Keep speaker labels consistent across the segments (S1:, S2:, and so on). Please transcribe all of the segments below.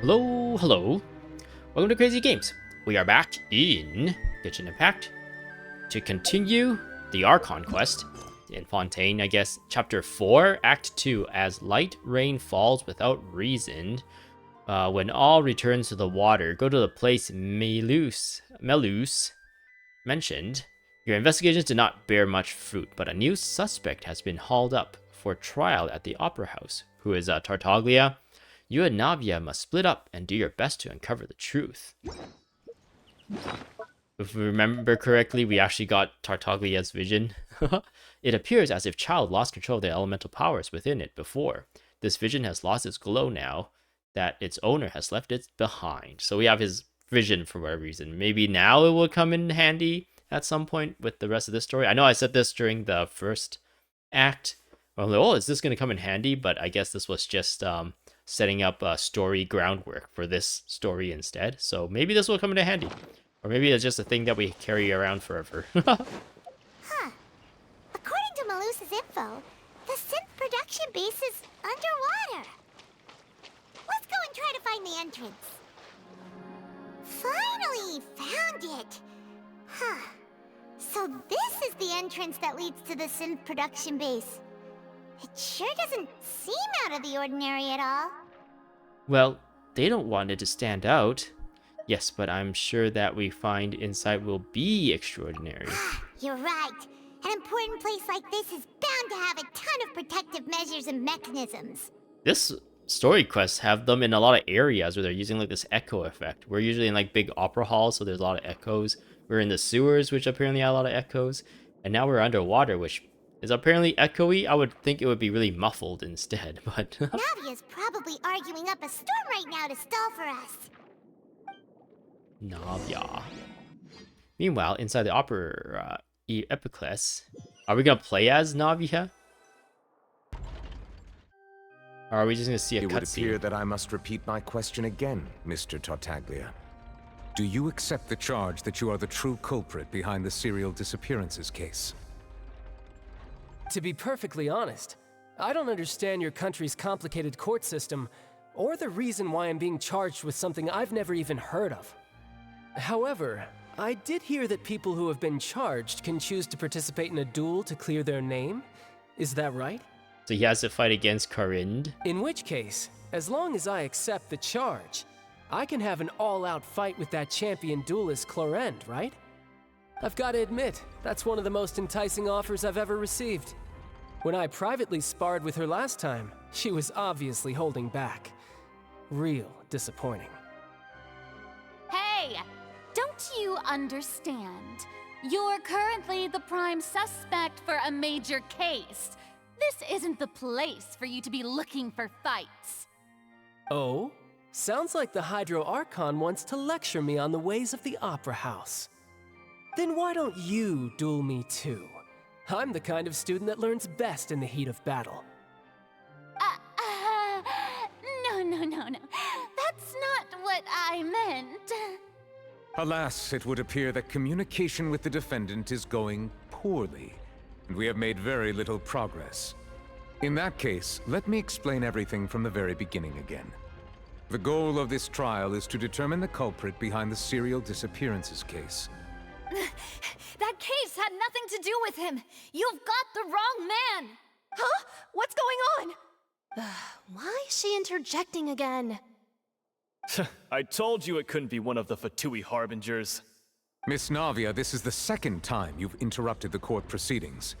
S1: Hello, hello. Welcome to Crazy Games. We are back in Genshin Impact to continue the Archon quest in Fontaine, I guess. Chapter 4, Act 2, As Light Rain Falls Without Reason. When all returns to the water, go to the place Melus mentioned. Your investigations did not bear much fruit, but a new suspect has been hauled up for trial at the Opera House, who is Tartaglia. You and Navia must split up and do your best to uncover the truth. If we remember correctly, we actually got Tartaglia's vision. It appears as if Child lost control of the elemental powers within it before. This vision has lost its glow now that its owner has left it behind. So we have his vision for whatever reason. Maybe now it will come in handy at some point with the rest of this story. I know I said this during the first act. I'm like, oh, is this going to come in handy? But I guess this was just setting up a story groundwork for this story instead. So maybe this will come into handy. Or maybe it's just a thing that we carry around forever.
S2: Huh. According to Malus's info, the synth production base is underwater. Let's go and try to find the entrance. Finally found it. Huh. So this is the entrance that leads to the synth production base. It sure doesn't seem out of the ordinary at all.
S1: Well, they don't want it to stand out. Yes, but I'm sure that we find inside will be extraordinary.
S2: You're right. An important place like this is bound to have a ton of protective measures and mechanisms.
S1: This story quests have them in a lot of areas where they're using like this echo effect. We're usually in like big opera halls, so there's a lot of echoes. We're in the sewers, which apparently have a lot of echoes. And now we're underwater, which is apparently echoey. I would think it would be really muffled instead, but...
S2: Navia's probably arguing up a storm right now to stall for us.
S1: Navia. Meanwhile, inside the Opera Epiclese, are we gonna play as Navia? Or are we just gonna see a cutscene?
S3: It would appear that I must repeat my question again, Mr. Tartaglia. Do you accept the charge that you are the true culprit behind the serial disappearances case?
S4: To be perfectly honest, I don't understand your country's complicated court system, or the reason why I'm being charged with something I've never even heard of. However, I did hear that people who have been charged can choose to participate in a duel to clear their name. Is that right?
S1: So he has to fight against Cardinale.
S4: In which case, as long as I accept the charge, I can have an all-out fight with that champion duelist Clorend, right? I've got to admit, that's one of the most enticing offers I've ever received. When I privately sparred with her last time, she was obviously holding back. Real disappointing.
S5: Hey! Don't you understand? You're currently the prime suspect for a major case. This isn't the place for you to be looking for fights.
S4: Oh? Sounds like the Hydro Archon wants to lecture me on the ways of the Opera House. Then why don't you duel me too? I'm the kind of student that learns best in the heat of battle.
S5: No. That's not what I meant.
S3: Alas, it would appear that communication with the defendant is going poorly, and we have made very little progress. In that case, let me explain everything from the very beginning again. The goal of this trial is to determine the culprit behind the serial disappearances case.
S5: That case had nothing to do with him. You've got the wrong man.
S6: Huh? What's going on? Why is she interjecting again?
S7: I told you it couldn't be one of the Fatui Harbingers.
S3: Miss Navia, this is the second time you've interrupted the court proceedings.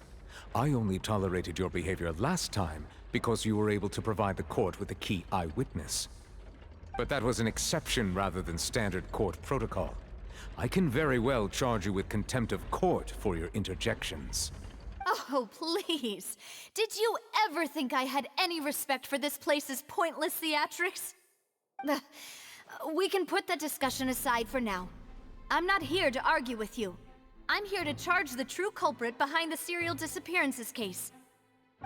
S3: I only tolerated your behavior last time because you were able to provide the court with a key eyewitness. But that was an exception rather than standard court protocol. I can very well charge you with contempt of court for your interjections.
S5: Oh, please. Did you ever think I had any respect for this place's pointless theatrics? We can put that discussion aside for now. I'm not here to argue with you. I'm here to charge the true culprit behind the serial disappearances case.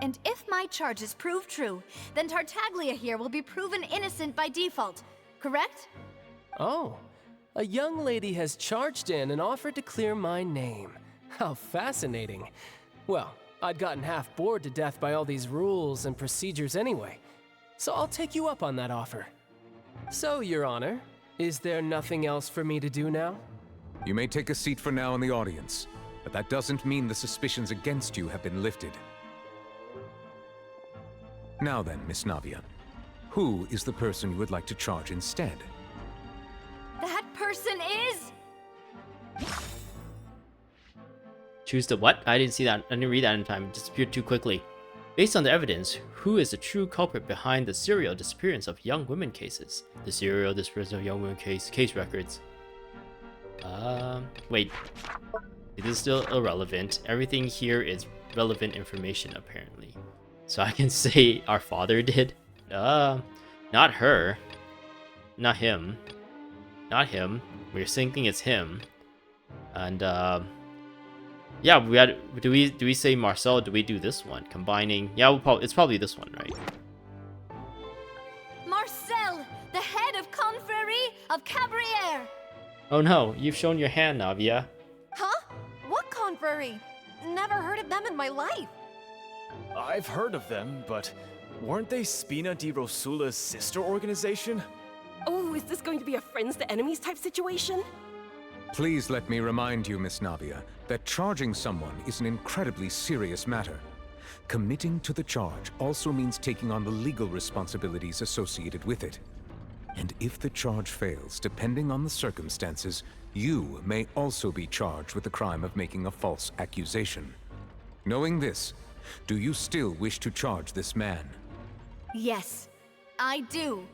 S5: And if my charges prove true, then Tartaglia here will be proven innocent by default, correct?
S4: Oh, a young lady has charged in and offered to clear my name. How fascinating. Well, I'd gotten half bored to death by all these rules and procedures anyway, so I'll take you up on that offer. So, Your Honor, is there nothing else for me to do now?
S3: You may take a seat for now in the audience, but that doesn't mean the suspicions against you have been lifted. Now then, Miss Navia, who is the person you would like to charge instead?
S5: That person is...
S1: Choose the what? I didn't see that. I didn't read that in time. It disappeared too quickly. Based on the evidence, who is the true culprit behind the serial disappearance of young women cases? The serial disappearance of young women case records. Wait. It is still irrelevant. Everything here is relevant information, apparently. So I can say our father did? Not her. Not him. Not him. We're thinking it's him. And, yeah, we had. Do we say Marcel? Do we do this one? Combining. Yeah, it's probably this one, right?
S5: Marcel, the head of Confrérie of Cabriere.
S1: Oh no, you've shown your hand, Navia.
S6: Huh? What confrérie? Never heard of them in my life.
S7: I've heard of them, but weren't they Spina di Rosula's sister organization?
S6: Oh, is this going to be a friends to enemies type situation?
S3: Please let me remind you, Miss Navia, that charging someone is an incredibly serious matter. Committing to the charge also means taking on the legal responsibilities associated with it. And if the charge fails, depending on the circumstances, you may also be charged with the crime of making a false accusation. Knowing this, do you still wish to charge this man?
S5: Yes, I do.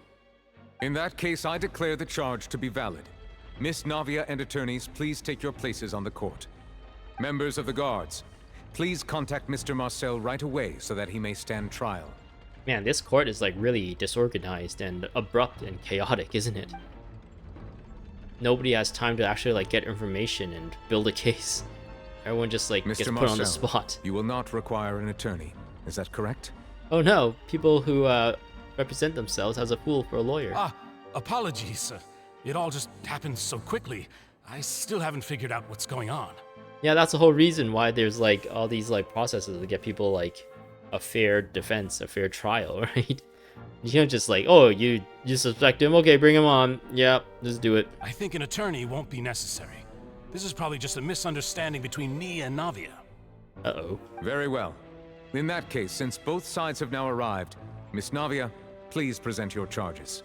S3: In that case, I declare the charge to be valid. Miss Navia and attorneys, please take your places on the court. Members of the guards, please contact Mr. Marcel right away so that he may stand trial.
S1: Man, this court is like really disorganized and abrupt and chaotic, isn't it? Nobody has time to actually like get information and build a case. Everyone just like gets put on the spot.
S3: You will not require an attorney. Is that correct?
S1: Oh no, people who represent themselves as a fool for a lawyer.
S8: Apologies. It all just happened so quickly. I still haven't figured out what's going on.
S1: Yeah, that's the whole reason why there's like all these like processes to get people like a fair defense, a fair trial, right? You don't just like, oh, you suspect him, okay, bring him on. Yeah, just do it.
S8: I think an attorney won't be necessary. This is probably just a misunderstanding between me and Navia.
S1: Uh-oh.
S3: Very well. In that case, since both sides have now arrived, Miss Navia, please present your charges.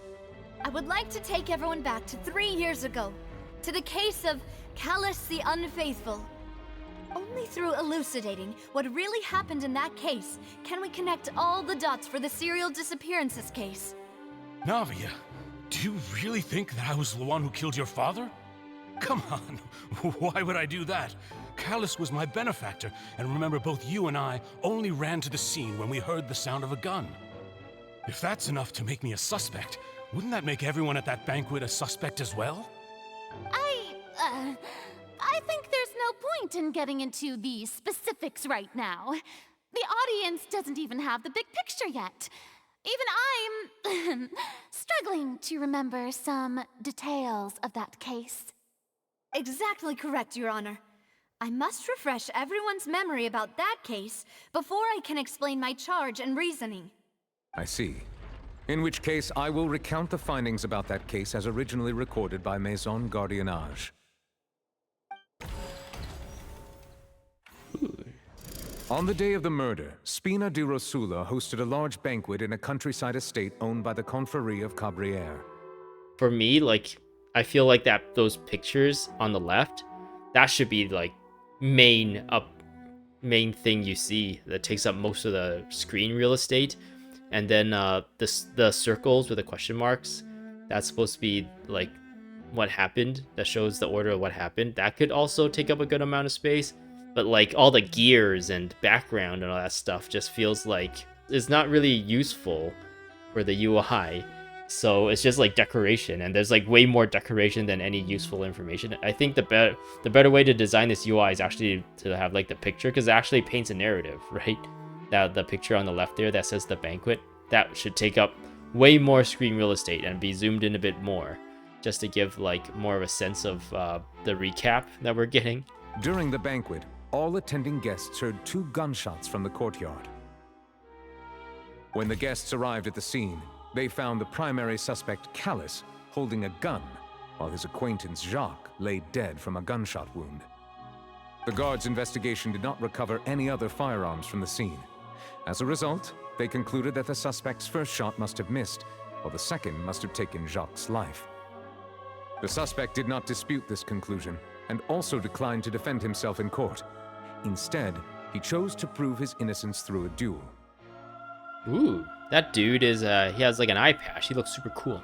S5: I would like to take everyone back to 3 years ago, to the case of Callus the Unfaithful. Only through elucidating what really happened in that case can we connect all the dots for the serial disappearances case.
S8: Navia, do you really think that I was the one who killed your father? Come on, why would I do that? Callus was my benefactor, and remember both you and I only ran to the scene when we heard the sound of a gun. If that's enough to make me a suspect, wouldn't that make everyone at that banquet a suspect as well?
S9: I think there's no point in getting into the specifics right now. The audience doesn't even have the big picture yet. Even I'm struggling to remember some details of that case.
S5: Exactly correct, Your Honor. I must refresh everyone's memory about that case before I can explain my charge and reasoning.
S3: I see. In which case, I will recount the findings about that case as originally recorded by Maison Gardiennage. On the day of the murder, Spina di Rosula hosted a large banquet in a countryside estate owned by the Confrérie of Cabriere.
S1: For me, like, I feel like that those pictures on the left, that should be like main thing you see that takes up most of the screen real estate. And then the circles with the question marks, that's supposed to be like what happened, that shows the order of what happened. That could also take up a good amount of space. But like all the gears and background and all that stuff just feels like it's not really useful for the UI. So it's just like decoration, and there's like way more decoration than any useful information. I think the better way to design this UI is actually to have like the picture, because it actually paints a narrative, right? That the picture on the left there that says the banquet, that should take up way more screen real estate and be zoomed in a bit more, just to give like more of a sense of the recap that we're getting.
S3: During the banquet, all attending guests heard 2 gunshots from the courtyard. When the guests arrived at the scene, they found the primary suspect, Callus, holding a gun, while his acquaintance, Jacques, lay dead from a gunshot wound. The guards' investigation did not recover any other firearms from the scene. As a result, they concluded that the suspect's first shot must have missed, while the second must have taken Jacques' life. The suspect did not dispute this conclusion, and also declined to defend himself in court. Instead, he chose to prove his innocence through a duel.
S1: Ooh, that dude is, he has like an eye patch. He looks super cool.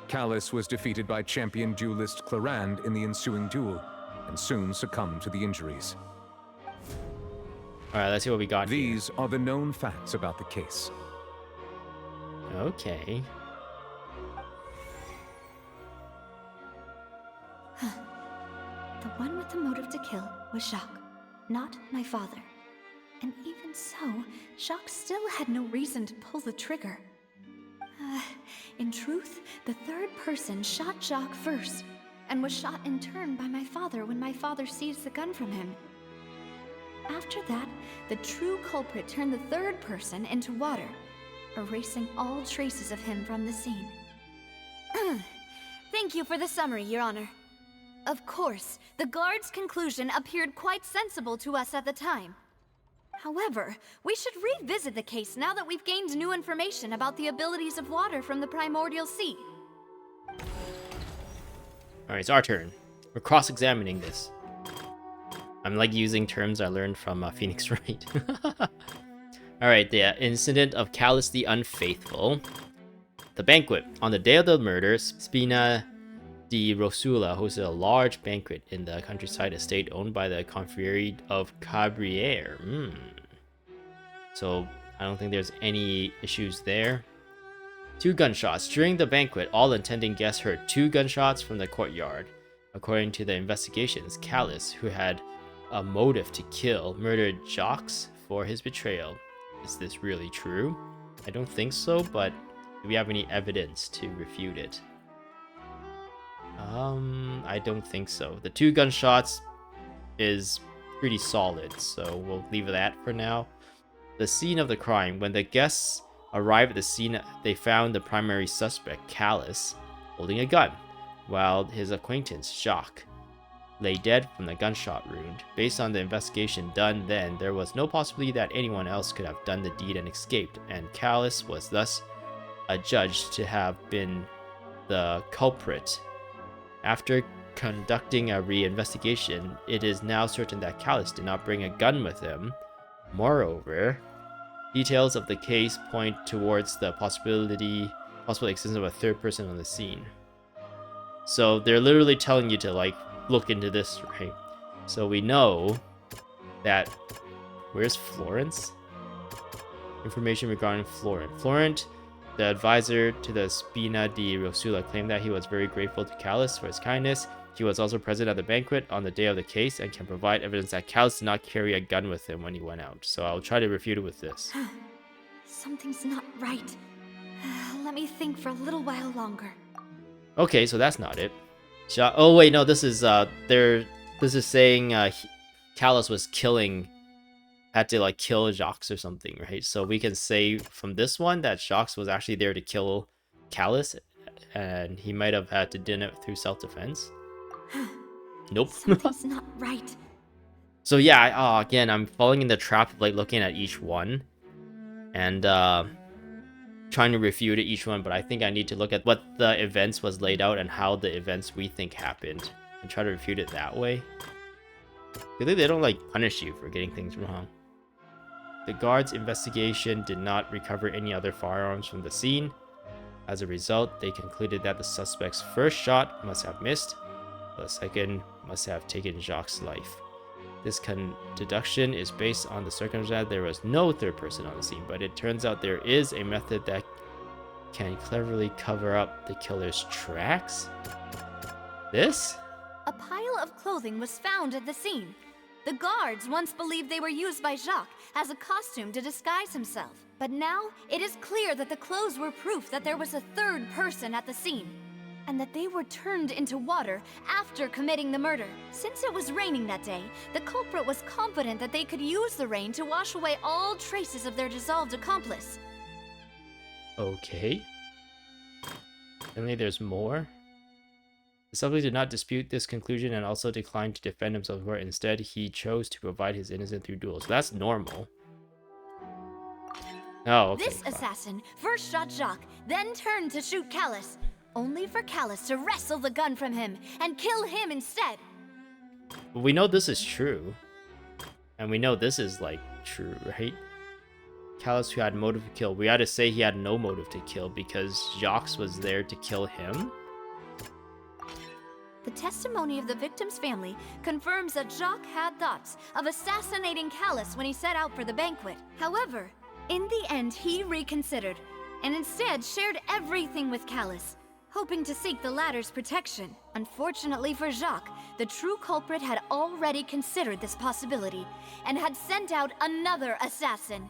S3: Callus was defeated by champion duelist Clarand in the ensuing duel, and soon succumbed to the injuries.
S1: Alright, let's see what we got
S3: These are the known facts about the case.
S1: here. Okay.
S5: The one with the motive to kill was Jacques, not my father. And even so, Jacques still had no reason to pull the trigger. In truth, the third person shot Jacques first, and was shot in turn by my father when my father seized the gun from him. After that, the true culprit turned the third person into water, erasing all traces of him from the scene.
S6: Thank you for the summary, Your Honor.
S5: Of course, the guard's conclusion appeared quite sensible to us at the time. However, we should revisit the case now that we've gained new information about the abilities of water from the primordial sea.
S1: Alright, it's our turn. We're cross-examining this. I'm like using terms I learned from Phoenix Wright. Alright, the incident of Callus the Unfaithful. The banquet. On the day of the murder, Spina di Rosula hosted a large banquet in the countryside estate owned by the confrérie of Cabriere. So, I don't think there's any issues there. 2 gunshots. During the banquet, all attending guests heard 2 gunshots from the courtyard. According to the investigations, Callus, who had a motive to kill, murdered Jacques for his betrayal. Is this really true? I don't think so, but do we have any evidence to refute it? I don't think so. The 2 gunshots is pretty solid, so we'll leave that for now. The scene of the crime. When the guests arrived at the scene, they found the primary suspect, Callus, holding a gun, while his acquaintance, Jacques, lay dead from the gunshot wound. Based on the investigation done then, there was no possibility that anyone else could have done the deed and escaped, and Callus was thus adjudged to have been the culprit. After conducting a re-investigation, it is now certain that Callus did not bring a gun with him. Moreover, details of the case point towards the possible existence of a third person on the scene. So they're literally telling you to like look into this, right? So we know that where's Florence? Information regarding Florent. Florent, the advisor to the Spina di Rosula, claimed that he was very grateful to Callus for his kindness. He was also present at the banquet on the day of the case and can provide evidence that Callus did not carry a gun with him when he went out. So I'll try to refute it with this.
S5: Something's not right. Let me think for a little while longer.
S1: Okay, so that's not it. Oh wait, no, this is this is saying Callus was had to like kill Jacques or something, right? So we can say from this one that Jacques was actually there to kill Callus, and he might have had to do it through self-defense. Nope.
S5: Something's not right.
S1: So yeah, again, I'm falling in the trap of like looking at each one and trying to refute each one, but I think I need to look at what the events was laid out and how the events we think happened and try to refute it that way. Because they don't like punish you for getting things wrong. The guards' investigation did not recover any other firearms from the scene. As a result, they concluded that the suspect's first shot must have missed, the second must have taken Jacques' life. This deduction is based on the circumstance there was no third person on the scene, but it turns out there is a method that can cleverly cover up the killer's tracks. This?
S5: A pile of clothing was found at the scene. The guards once believed they were used by Jacques as a costume to disguise himself. But now, it is clear that the clothes were proof that there was a third person at the scene, and that they were turned into water after committing the murder. Since it was raining that day, the culprit was confident that they could use the rain to wash away all traces of their dissolved accomplice.
S1: Okay. Apparently there's more. The subject did not dispute this conclusion and also declined to defend himself, where instead he chose to provide his innocence through duels. That's normal. Oh, okay.
S5: This assassin first shot Jacques, then turned to shoot Callus, only for Callus to wrestle the gun from him and kill him instead.
S1: But we know this is true. And we know this is, like, true, right? Callus, who had motive to kill. We had to say he had no motive to kill because Jacques was there to kill him.
S5: The testimony of the victim's family confirms that Jacques had thoughts of assassinating Callus when he set out for the banquet. However, in the end, he reconsidered, and instead shared everything with Callus, hoping to seek the latter's protection. Unfortunately for Jacques, the true culprit had already considered this possibility, and had sent out another assassin.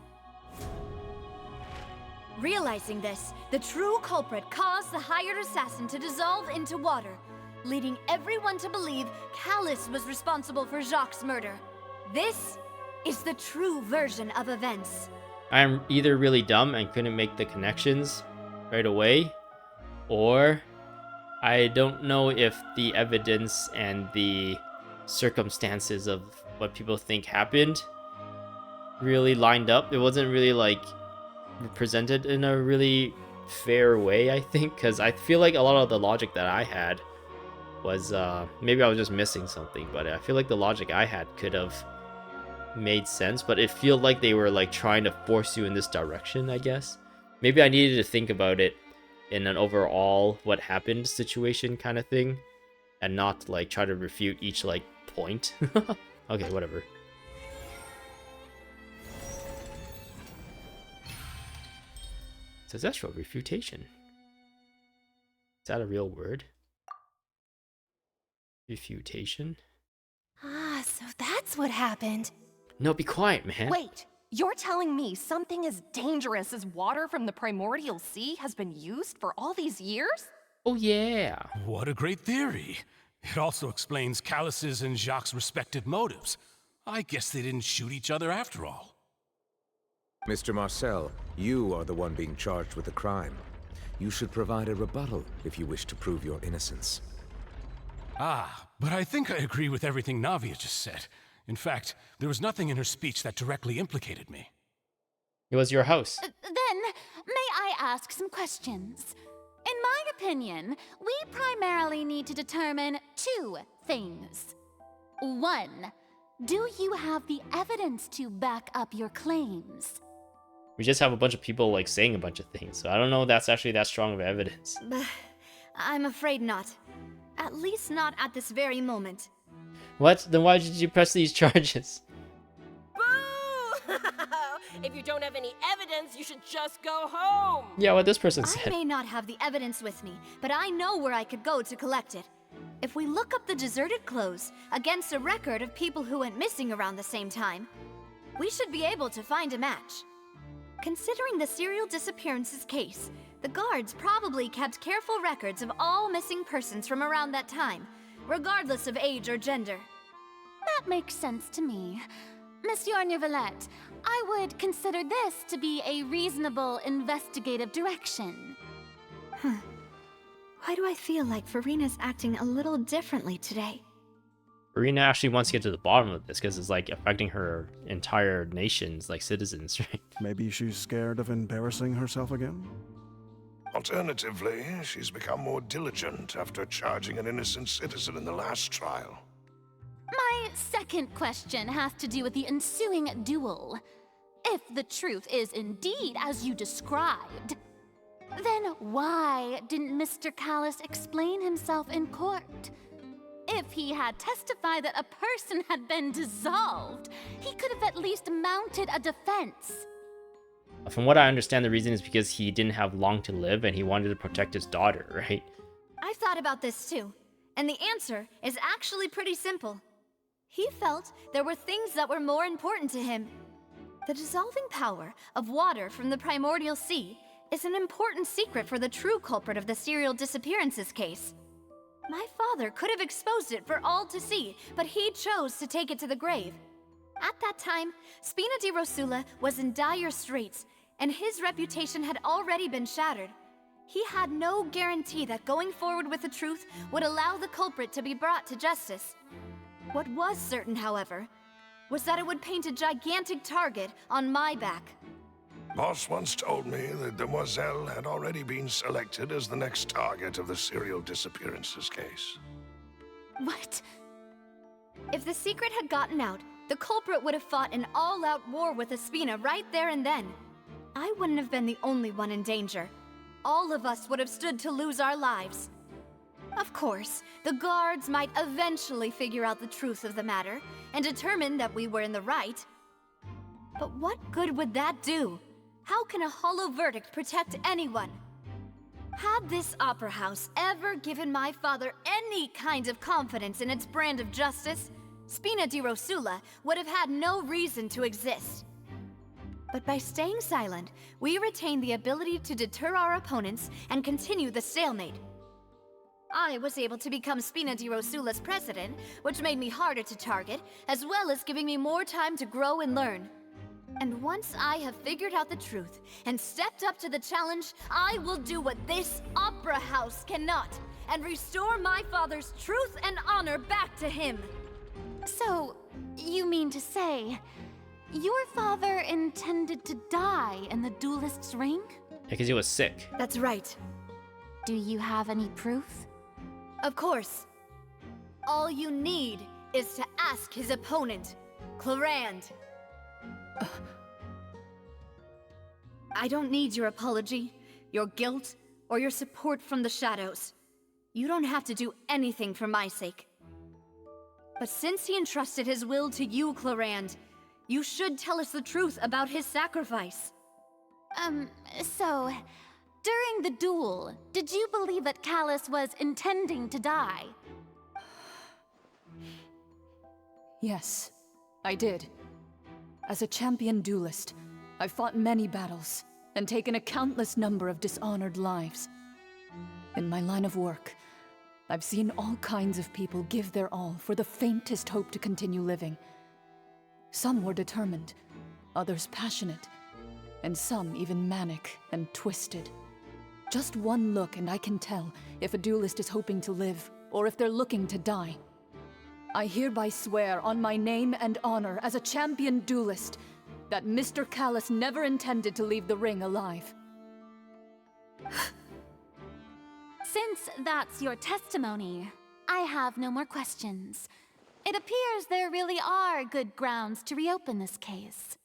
S5: Realizing this, the true culprit caused the hired assassin to dissolve into water, leading everyone to believe Callus was responsible for Jacques' murder. This is the true version of events.
S1: I'm either really dumb and couldn't make the connections right away, or I don't know if the evidence and the circumstances of what people think happened really lined up. It wasn't really, like, presented in a really fair way, I think, because I feel like a lot of the logic that I had was, maybe I was just missing something, but I feel like the logic I had could have made sense, but it felt like they were, like, trying to force you in this direction, I guess. Maybe I needed to think about it in an overall what happened situation kind of thing, and not, like, try to refute each, like, point. Okay, whatever. Successful refutation. Is that a real word? Refutation?
S6: Ah, so that's what happened.
S1: No, be quiet, man.
S10: Wait, you're telling me something as dangerous as water from the primordial sea has been used for all these years?
S1: Oh, yeah.
S8: What a great theory. It also explains Callus's and Jacques' respective motives. I guess they didn't shoot each other after all.
S3: Mr. Marcel, you are the one being charged with the crime. You should provide a rebuttal if you wish to prove your innocence.
S8: Ah, but I think I agree with everything Navia just said. In fact, there was nothing in her speech that directly implicated me.
S1: It was your house.
S9: Then, may I ask some questions? In my opinion, we primarily need to determine two things. One, do you have the evidence to back up your claims?
S1: We just have a bunch of people, like, saying a bunch of things, so I don't know if that's actually that strong of evidence.
S5: I'm afraid not. At least not at this very moment.
S1: What? Then why did you press these charges?
S10: Boo! If you don't have any evidence, you should just go home!
S1: Yeah, what this person
S5: I
S1: said.
S5: may not have the evidence with me, but I know where I could go to collect it. If we look up the deserted clothes against a record of people who went missing around the same time, we should be able to find a match. Considering the serial disappearances case, the guards probably kept careful records of all missing persons from around that time, regardless of age or gender.
S9: That makes sense to me. Monsieur Neuvillette, I would consider this to be a reasonable investigative direction.
S5: Why do I feel like Farina's acting a little differently today?
S1: Irina actually wants to get to the bottom of this because it's, like, affecting her entire nation's, like, citizens, right?
S11: Maybe she's scared of embarrassing herself again?
S12: Alternatively, she's become more diligent after charging an innocent citizen in the last trial.
S9: My second question has to do with the ensuing duel. If the truth is indeed as you described, then why didn't Mr. Callus explain himself in court? If he had testified that a person had been dissolved, he could have at least mounted a defense.
S1: From what I understand, the reason is because he didn't have long to live and he wanted to protect his daughter, right?
S5: I've thought about this too, and the answer is actually pretty simple. He felt there were things that were more important to him. The dissolving power of water from the primordial sea is an important secret for the true culprit of the serial disappearances case. My father could have exposed it for all to see, but he chose to take it to the grave. At that time, Spina di Rosula was in dire straits, and his reputation had already been shattered. he had no guarantee that going forward with the truth would allow the culprit to be brought to justice. What was certain, however, was that it would paint a gigantic target on my back.
S12: Boss once told me that Demoiselle had already been selected as the next target of the serial disappearances case.
S9: What?
S5: If the secret had gotten out, the culprit would have fought an all-out war with Espina right there and then. I wouldn't have been the only one in danger. All of us would have stood to lose our lives. Of course, the guards might eventually figure out the truth of the matter and determine that we were in the right. But what good would that do? How can a hollow verdict protect anyone? Had this opera house ever given my father any kind of confidence in its brand of justice, Spina di Rosula would have had no reason to exist. But by staying silent, we retain the ability to deter our opponents and continue the stalemate. I was able to become Spina di Rosula's president, which made me harder to target, as well as giving me more time to grow and learn. And once I have figured out the truth and stepped up to the challenge, I will do what this opera house cannot, and restore my father's truth and honor back to him.
S9: So, you mean to say, your father intended to die in the duelist's ring?
S1: Because he was sick.
S5: That's right.
S9: Do you have any proof?
S5: Of course. All you need is to ask his opponent, Clorand. I don't need your apology, your guilt, or your support from the shadows. You don't have to do anything for my sake. But since he entrusted his will to you, Clorand, you should tell us the truth about his sacrifice.
S9: So, during the duel, did you believe that Callus was intending to die?
S13: Yes, I did. As a champion duelist, I've fought many battles and taken a countless number of dishonored lives. In my line of work, I've seen all kinds of people give their all for the faintest hope to continue living. Some were determined, others passionate, and some even manic and twisted. Just one look and I can tell if a duelist is hoping to live or if they're looking to die. I hereby swear on my name and honor as a champion duelist that Mr. Callus never intended to leave the ring alive.
S9: Since that's your testimony, I have no more questions. It appears there really are good grounds to reopen this case.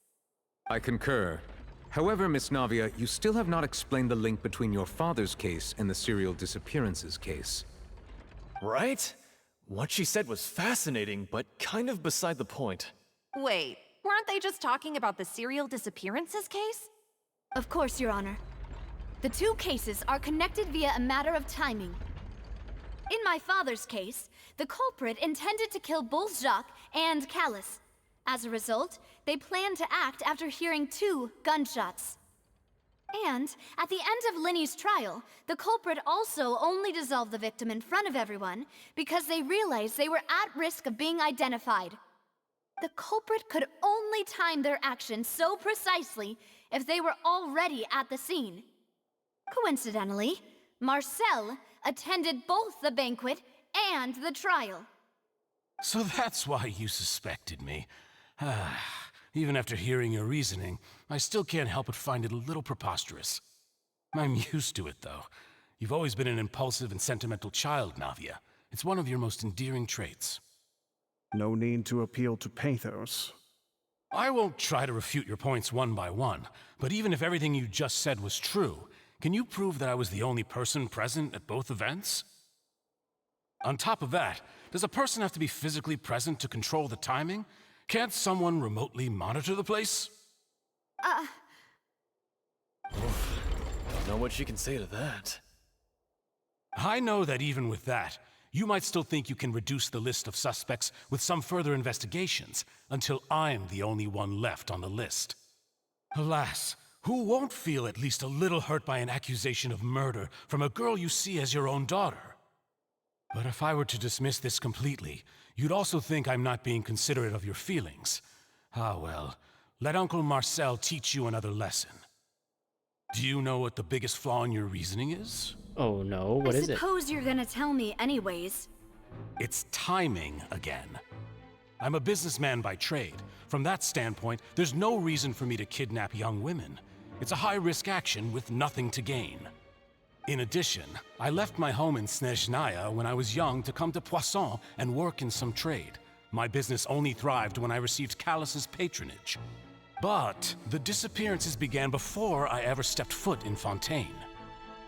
S3: I concur. However, Miss Navia, you still have not explained the link between your father's case and the serial disappearances case.
S7: Right? What she said was fascinating, but kind of beside the point.
S10: Wait, weren't they just talking about the serial disappearances case?
S5: Of course, Your Honor. The two cases are connected via a matter of timing. In my father's case, the culprit intended to kill both Jacques and Callus. As a result, they planned to act after hearing 2 gunshots. And at the end of Linny's trial, the culprit also only dissolved the victim in front of everyone because they realized they were at risk of being identified. The culprit could only time their actions so precisely if they were already at the scene. Coincidentally, Marcel attended both the banquet and the trial.
S8: So that's why you suspected me. Even after hearing your reasoning, I still can't help but find it a little preposterous. I'm used to it, though. You've always been an impulsive and sentimental child, Navia. It's one of your most endearing traits.
S11: No need to appeal to pathos.
S8: I won't try to refute your points one by one, but even if everything you just said was true, can you prove that I was the only person present at both events? On top of that, does a person have to be physically present to control the timing? Can't someone remotely monitor the place?
S7: Don't know what she can say to that.
S8: I know that even with that, you might still think you can reduce the list of suspects with some further investigations, until I'm the only one left on the list. Alas, who won't feel at least a little hurt by an accusation of murder from a girl you see as your own daughter? But if I were to dismiss this completely, you'd also think I'm not being considerate of your feelings. Ah well, let Uncle Marcel teach you another lesson. Do you know what the biggest flaw in your reasoning is?
S1: Oh no, what is
S5: I
S1: it?
S5: suppose you're gonna tell me anyways.
S8: It's timing again. I'm a businessman by trade. From that standpoint, there's no reason for me to kidnap young women. It's a high-risk action with nothing to gain. In addition, I left my home in Snezhnaya when I was young to come to Poisson and work in some trade. My business only thrived when I received Callus's patronage. But the disappearances began before I ever stepped foot in Fontaine.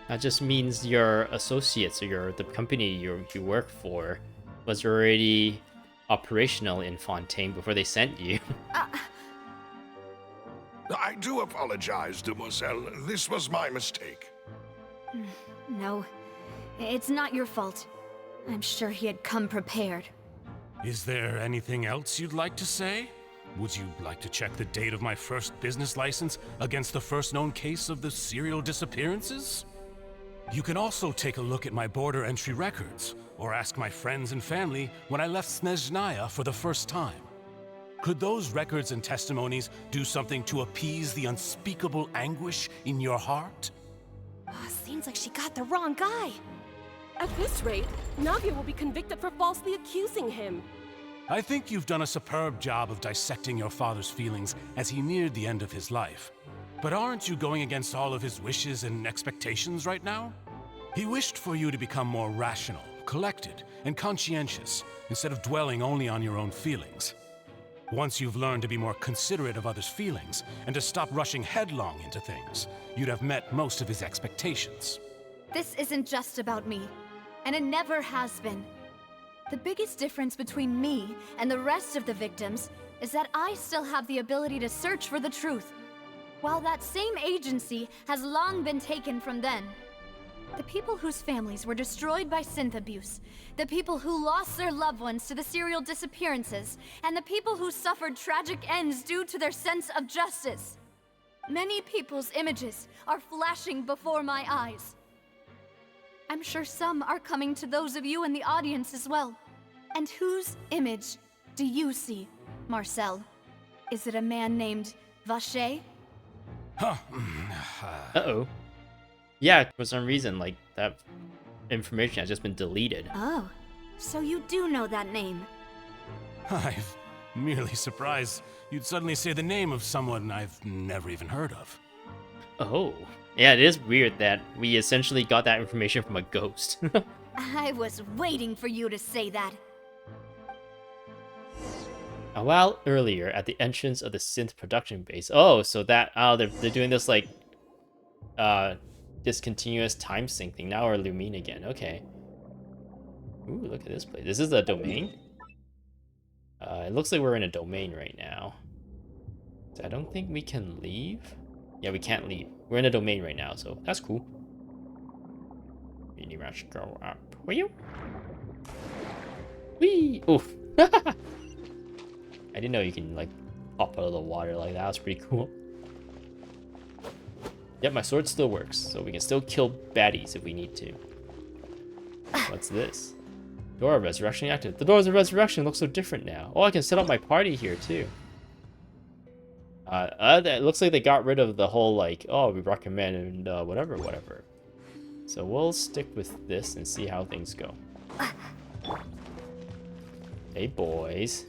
S1: That just means your associates or the company you work for was already operational in Fontaine before they sent you.
S12: I do apologize, demoiselle. This was my mistake.
S5: No, it's not your fault. I'm sure he had come prepared.
S8: Is there anything else you'd like to say? Would you like to check the date of my first business license against the first known case of the serial disappearances? You can also take a look at my border entry records, or ask my friends and family when I left Snezhnaya for the first time. Could those records and testimonies do something to appease the unspeakable anguish in your heart?
S6: Seems like she got the wrong guy.
S14: At this rate, Navia will be convicted for falsely accusing him.
S8: I think you've done a superb job of dissecting your father's feelings as he neared the end of his life. But aren't you going against all of his wishes and expectations right now? He wished for you to become more rational, collected, and conscientious, instead of dwelling only on your own feelings. Once you've learned to be more considerate of others' feelings, and to stop rushing headlong into things, you'd have met most of his expectations.
S5: This isn't just about me, and it never has been. The biggest difference between me and the rest of the victims is that I still have the ability to search for the truth, while that same agency has long been taken from them. The people whose families were destroyed by synth abuse, the people who lost their loved ones to the serial disappearances, and the people who suffered tragic ends due to their sense of justice. Many people's images are flashing before my eyes. I'm sure some are coming to those of you in the audience as well. And whose image do you see, Marcel? Is it a man named Vacher?
S1: Uh-oh. Yeah, for some reason, like, that information has just been deleted.
S5: Oh, so you do know that name.
S8: I'm merely surprised you'd suddenly say the name of someone I've never even heard of.
S1: Oh. Yeah, it is weird that we essentially got that information from a ghost.
S5: I was waiting for you to say that.
S1: A while earlier, at the entrance of the synth production base. Oh, so that they're doing this like discontinuous time sync thing. Now we're Lumine again. Okay. Ooh, look at this place. This is a domain. It looks like we're in a domain right now. So I don't think we can leave. Yeah, we can't leave. We're in a domain right now, so that's cool. Mini rush, go up. Will you? Whee! Oof. I didn't know you can like hop out of the water like that. That's pretty cool. Yep, my sword still works, so we can still kill baddies if we need to. What's this? Door of Resurrection active. The Doors of Resurrection look so different now. Oh, I can set up my party here too. It looks like they got rid of the whole like, oh, we recommend and whatever. So we'll stick with this and see how things go. Hey boys.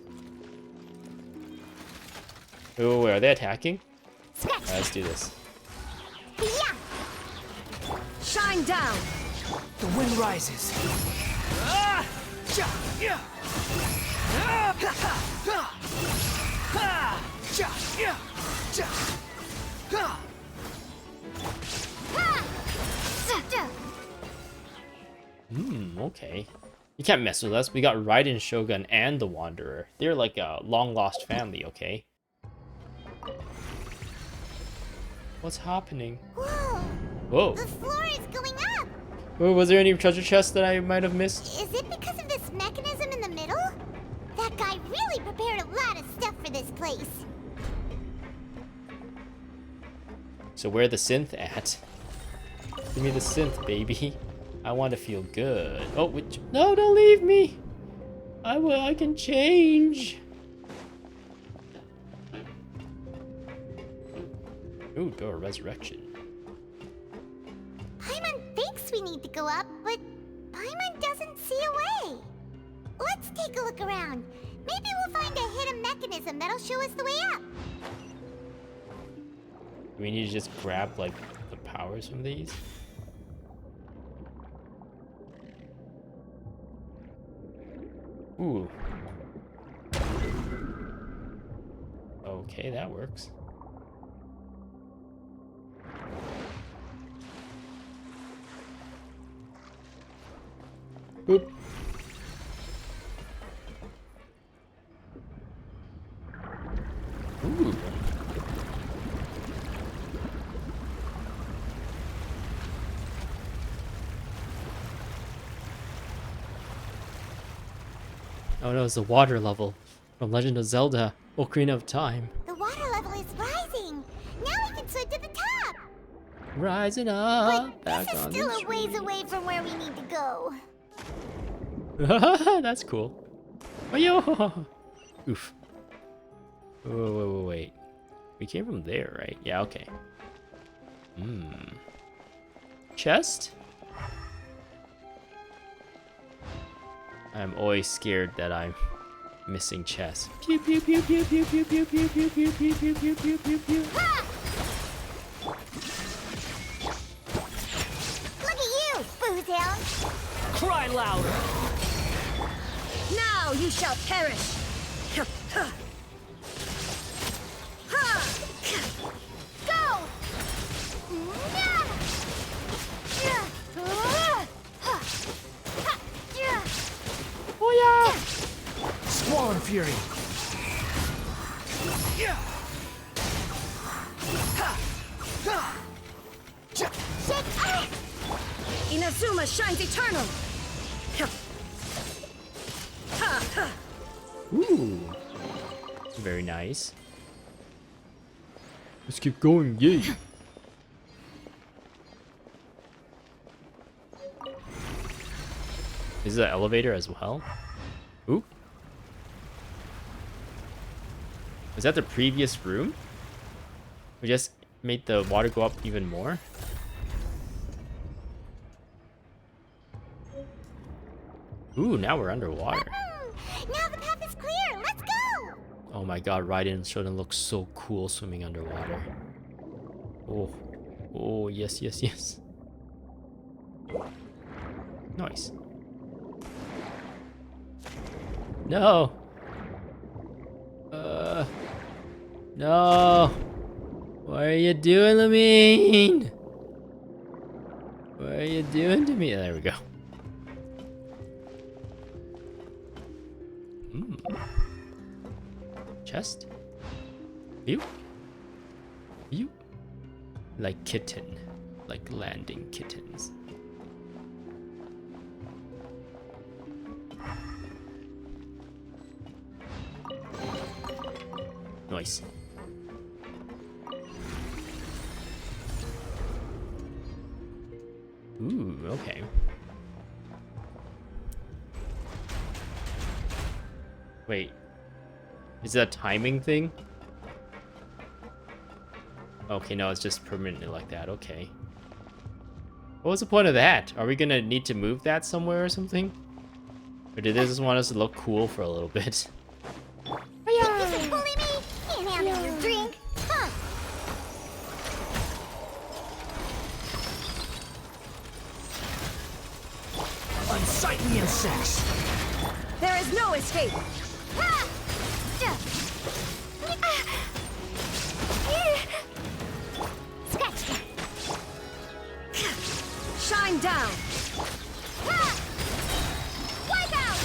S1: Oh, are they attacking? Let's do this.
S14: Shine down! The wind rises.
S1: Okay. You can't mess with us. We got Raiden Shogun and the Wanderer. They're like a long-lost family, okay? What's happening?
S2: Whoa!
S1: Whoa.
S2: The floor is going up!
S1: Oh, was there any treasure chests that I might have missed?
S2: Is it because of this mechanism in the middle? That guy really prepared a lot of stuff for this place.
S1: So where the synth at? Give me the synth, baby. I want to feel good. Oh, no, don't leave me. I can change. Ooh, Door of Resurrection.
S2: we need to go up, but Paimon doesn't see a way. Let's take a look around. Maybe we'll find a hidden mechanism that'll show us the way up.
S1: We need to just grab, like, the powers from these. Ooh. Okay, that works. Boop. Ooh. Oh no, it's the water level from Legend of Zelda: Ocarina of Time.
S2: The water level is rising. Now we can swim to the top.
S1: Rising up,
S2: But
S1: back
S2: this is
S1: on
S2: still
S1: the
S2: a ways away from where we need to go.
S1: tree. That's cool. Oh yo! Oof. Wait. We came from there, right? Yeah, okay. Chest? I'm always scared that I'm missing chest. Pew pew pew pew pew pew pew pew pew pew pew pew pew pew pew pew.
S2: Look at you, Bootown.
S4: Cry louder!
S6: Now you shall perish!
S2: Go!
S1: Oh yeah!
S7: Squall Fury!
S6: Inazuma shines eternal!
S1: Ooh. Very nice. Let's keep going, yay! Is it an elevator as well? Ooh. Was that the previous room? We just made the water go up even more? Ooh, now we're underwater.
S2: Now the path is clear. Let's go.
S1: Oh my god, Raiden shouldn't look so cool swimming underwater. Oh. Oh, yes, yes, yes. Nice. No. No. What are you doing, Lamine? What are you doing to me? There we go. Chest. You. You. Like kitten. Like landing kittens. Nice. Ooh, okay. Wait. Is that a timing thing? Okay, no, it's just permanently like that. Okay. What was the point of that? Are we gonna need to move that somewhere or something? Or did they just want us to look cool for a little bit?
S2: This is bully me. Can't handle your drink. Huh.
S4: Unsightly insects!
S6: There is no escape!
S2: Scratch that.
S6: Shine down!
S2: Wipe out.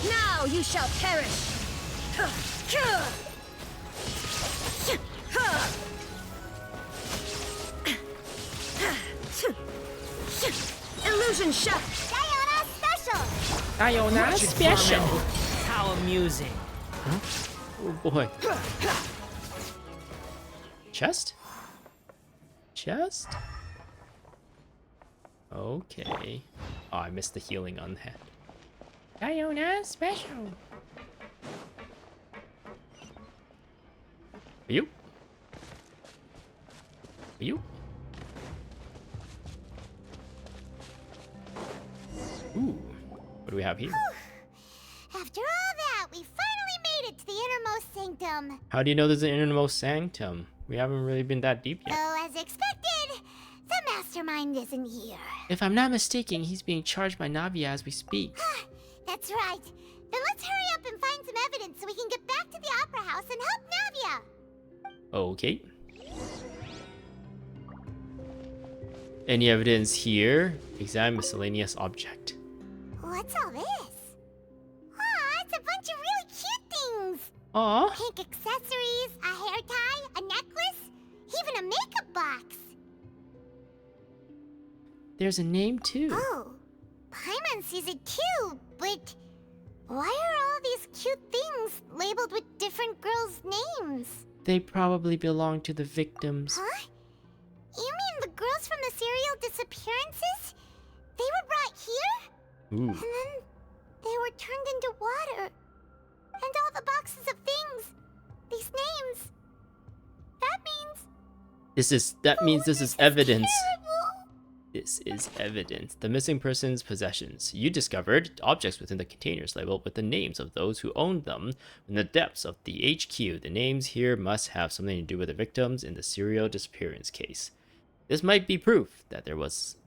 S6: Now you shall perish! Illusion shot!
S2: Diana special.
S1: Iona special.
S4: How amusing.
S1: Oh boy. Chest? Chest? Okay. Oh, I missed the healing on that. Iona special. You. Ooh. What do we have here?
S2: After all that, we finally made it to the innermost sanctum.
S1: How do you know there's an innermost sanctum? We haven't really been that deep yet.
S2: Oh, as expected, the mastermind isn't here.
S1: If I'm not mistaken, he's being charged by Navia as we speak.
S2: That's right. Then let's hurry up and find some evidence so we can get back to the Opera House and help Navia.
S1: Okay. Any evidence here? Examine miscellaneous object.
S2: What's all this? Aw, it's a bunch of really cute things.
S1: Aw.
S2: Pink accessories, a hair tie, a necklace, even a makeup box.
S1: There's a name too.
S2: Oh, Paimon sees it too, but why are all these cute things labeled with different girls' names?
S1: They probably belong to the victims.
S2: Huh? You mean the girls from the serial disappearances? They were brought here?
S1: Ooh.
S2: And then they were turned into water. And all the boxes of things. These names. That means...
S1: That means this is evidence.
S2: Terrible.
S1: This is evidence. The missing person's possessions. You discovered objects within the containers labeled with the names of those who owned them in the depths of the HQ. The names here must have something to do with the victims in the serial disappearance case. This might be proof that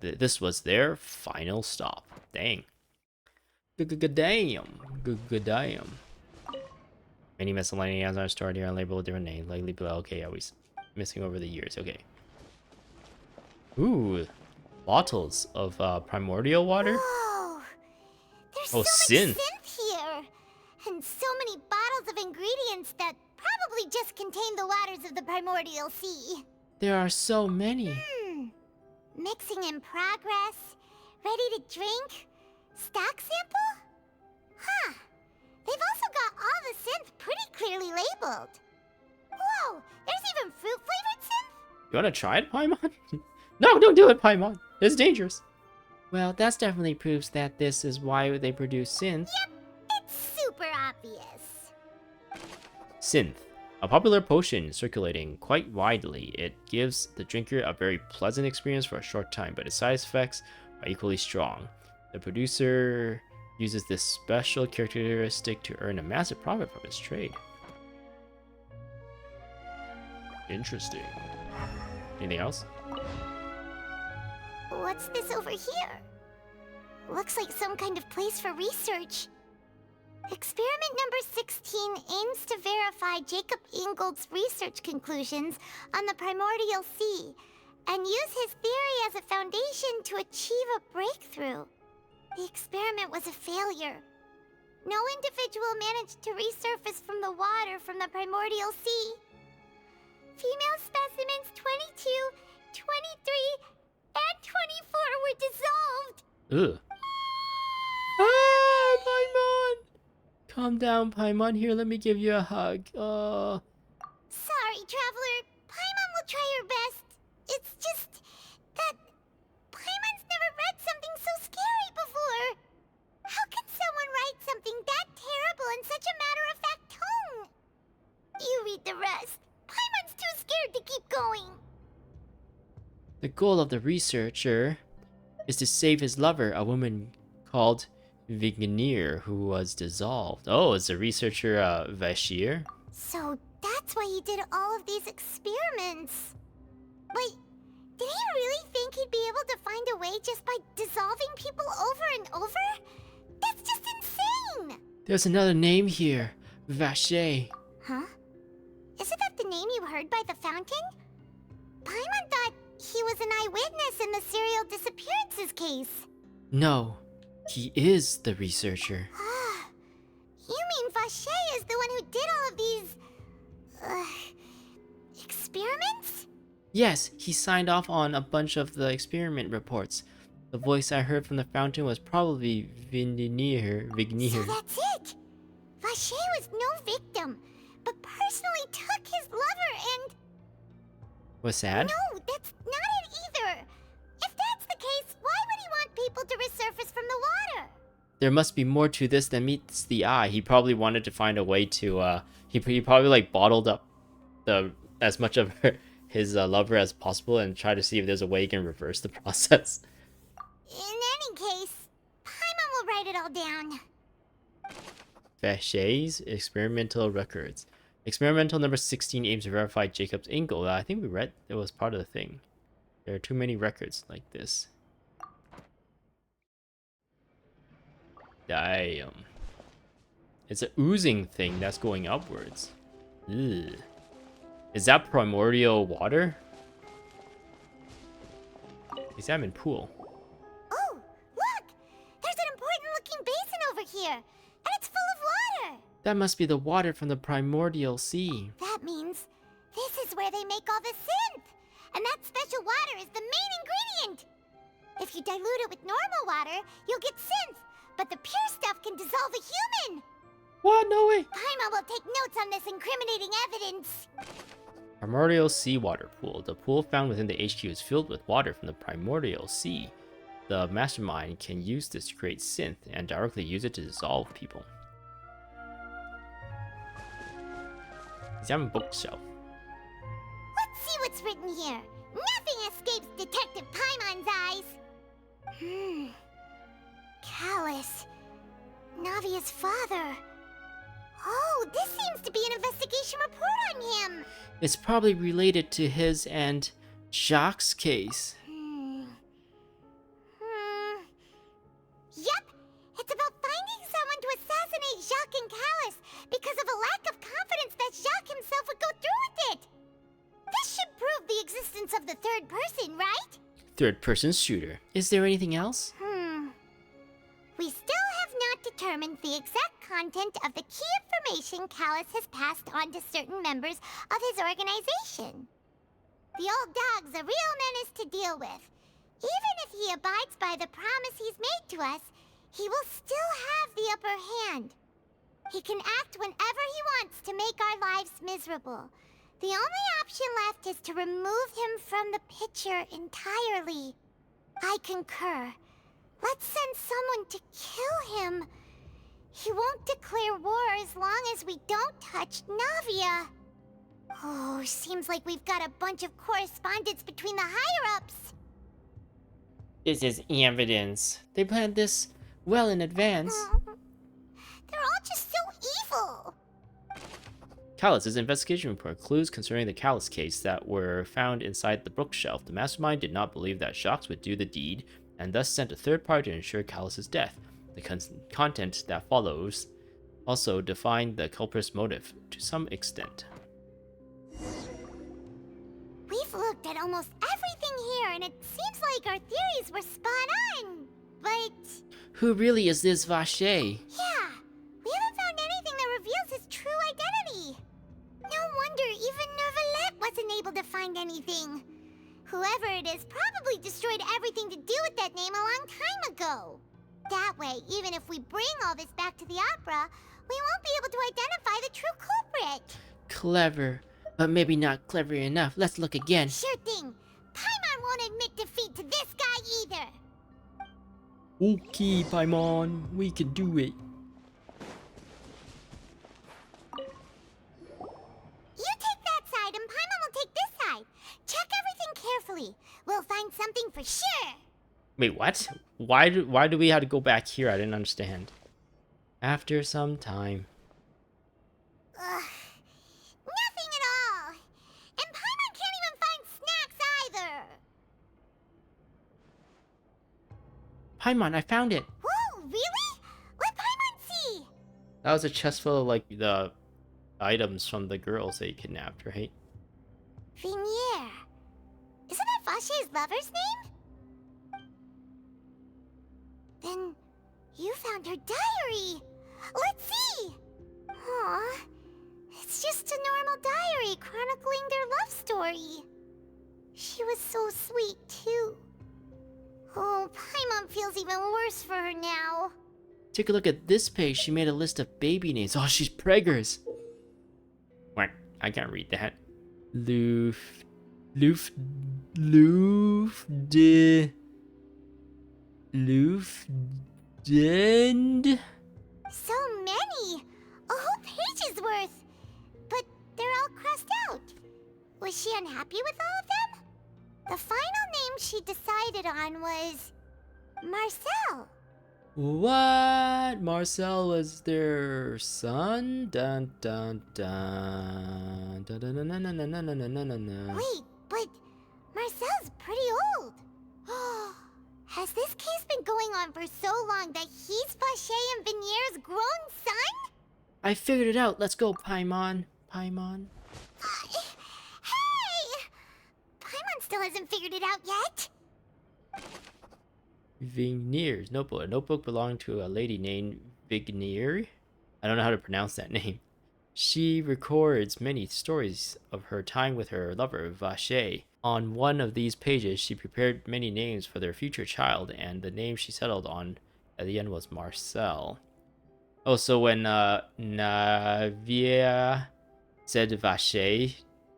S1: this was their final stop. Dang. Damn. Many miscellaneous are stored here and labeled with different names, likely below. Okay, always missing over the years. Okay. Ooh, bottles of primordial water.
S2: Whoa! There's
S1: Oh,
S2: so
S1: synth.
S2: much synth here! And so many bottles of ingredients that probably just contain the waters of the primordial sea.
S1: There are so many.
S2: Mixing in progress, ready to drink, stock sample? Huh. They've also got all the synth pretty clearly labeled. Whoa, there's even fruit-flavored synth?
S1: You wanna try it, Paimon? No, don't do it, Paimon. It's dangerous. Well, that's definitely proves that this is why they produce synth.
S2: Yep, it's super obvious.
S1: Synth. A popular potion circulating quite widely. It gives the drinker a very pleasant experience for a short time, but its side effects are equally strong. The producer uses this special characteristic to earn a massive profit from its trade. Interesting. Anything else?
S2: What's this over here? Looks like some kind of place for research. Experiment number 16 aims to verify Jacob Ingold's research conclusions on the primordial sea and use his theory as a foundation to achieve a breakthrough. The experiment was a failure. No individual managed to resurface from the water from the primordial sea. Female specimens 22, 23, and 24 were dissolved.
S1: Ugh. Ah, Paimon! Calm down, Paimon. Here, let me give you a hug.
S2: Sorry, Traveler. Paimon will try her best. It's just that Paimon's never read something so scary before. How can someone write something that terrible in such a matter-of-fact tone? You read the rest. Paimon's too scared to keep going.
S1: The goal of the researcher is to save his lover, a woman called Vignir, who was dissolved. Oh, is the researcher Vashir?
S2: So that's why he did all of these experiments. Wait, did he really think he'd be able to find a way just by dissolving people over and over? That's just insane!
S1: There's another name here. Vache.
S2: Huh? Isn't that the name you heard by the fountain? Paimon thought he was an eyewitness in the serial disappearances case.
S1: No, he is the researcher.
S2: You mean Vache is the one who did all of these... experiments?
S1: Yes, he signed off on a bunch of the experiment reports. The voice I heard from the fountain was probably Vignir.
S2: So that's it! Vache was no victim, but personally took his lover and...
S1: What's that?
S2: No, that's not it either! If that's the case, why would he want people to resurface from the water?
S1: There must be more to this than meets the eye. He probably wanted to find a way to, he probably like bottled up as much of his lover as possible and try to see if there's a way he can reverse the process.
S2: In any case, Paimon will write it all down.
S1: Vachey's experimental records. Experimental number 16 aims to verify Jacob's Ingold. I think we read it was part of the thing. There are too many records like this. Damn. It's an oozing thing that's going upwards. Ugh. Is that primordial water? Examine pool.
S2: Oh, look! There's an important looking basin over here, and it's full of water!
S1: That must be the water from the primordial sea.
S2: That means this is where they make all the synth! And that special water is the main ingredient! If you dilute it with normal water, you'll get synth, but the pure stuff can dissolve a human!
S1: What? No way!
S2: Paimon will take notes on this incriminating evidence.
S1: Primordial seawater pool. The pool found within the HQ is filled with water from the primordial sea. The mastermind can use this to create synth and directly use it to dissolve people. Examine bookshelf.
S2: Let's see what's written here. Nothing escapes Detective Paimon's eyes. Callus. Navia's father. Oh, this seems to be an investigation report on him.
S1: It's probably related to his and Jacques' case.
S2: Yep, it's about finding someone to assassinate Jacques and Callus because of a lack of confidence that Jacques himself would go through with it. This should prove the existence of the third person, right?
S1: Third-person shooter. Is there anything else?
S2: We still have not determined the exact content of the key information Callus has passed on to certain members of his organization. The old dog's a real menace to deal with. Even if he abides by the promise he's made to us, he will still have the upper hand. He can act whenever he wants to make our lives miserable. The only option left is to remove him from the picture entirely. I concur. Let's send someone to kill him. He won't declare war as long as we don't touch Navia. Oh, seems like we've got a bunch of correspondence between the higher-ups.
S1: This is evidence. They planned this well in advance.
S2: They're all just so evil.
S1: Callus' investigation report clues concerning the Callus case that were found inside the bookshelf. The mastermind did not believe that Jacques would do the deed, and thus sent a third party to ensure Callus' death. The content that follows also defined the culprit's motive to some extent.
S2: We've looked at almost everything here, and it seems like our theories were spot on, but...
S1: Who really is this Vachey?
S2: Yeah, we haven't found anything that reveals his true identity. No wonder even Neuvillette wasn't able to find anything. Whoever it is probably destroyed everything to do with that name a long time ago. That way, even if we bring all this back to the opera, we won't be able to identify the true culprit.
S1: Clever, but maybe not clever enough. Let's look again.
S2: Sure thing. Paimon won't admit defeat to this guy either.
S1: Okay, Paimon, we can do it.
S2: You take that side and Paimon will take this side. Check everything carefully. We'll find something for sure.
S1: Wait, what? Why do we have to go back here? I didn't understand. After some time.
S2: Ugh. Nothing at all. And Paimon can't even find snacks either.
S1: Paimon, I found it.
S2: Whoa, really? Let Paimon see.
S1: That was a chest full of like the items from the girls that you kidnapped, right?
S2: Vinier. Isn't that Vachey's lover's name? Then you found her diary. Let's see. Aw, it's just a normal diary chronicling their love story. She was so sweet too. Oh, Paimon feels even worse for her now.
S1: Take a look at this page. She made a list of baby names. Oh, she's preggers. What? I can't read that. Lufdend?
S2: So many! A whole page's worth! But they're all crossed out. Was she unhappy with all of them? The final name she decided on was Marcel.
S1: What? Marcel was their son? Dun dun dun. Dun dun dun dun dun dun dun dun dun dun dun.
S2: Wait, but Marcel's pretty old. Has this case been going on for so long that he's Vacher and Venier's grown son?
S1: I figured it out. Let's go, Paimon. Paimon.
S2: Hey! Paimon still hasn't figured it out yet.
S1: Venier's notebook. A notebook belonging to a lady named Vignier. I don't know how to pronounce that name. She records many stories of her time with her lover, Vacher. On one of these pages, she prepared many names for their future child, and the name she settled on at the end was Marcel. Oh, so when Navia said Vacher,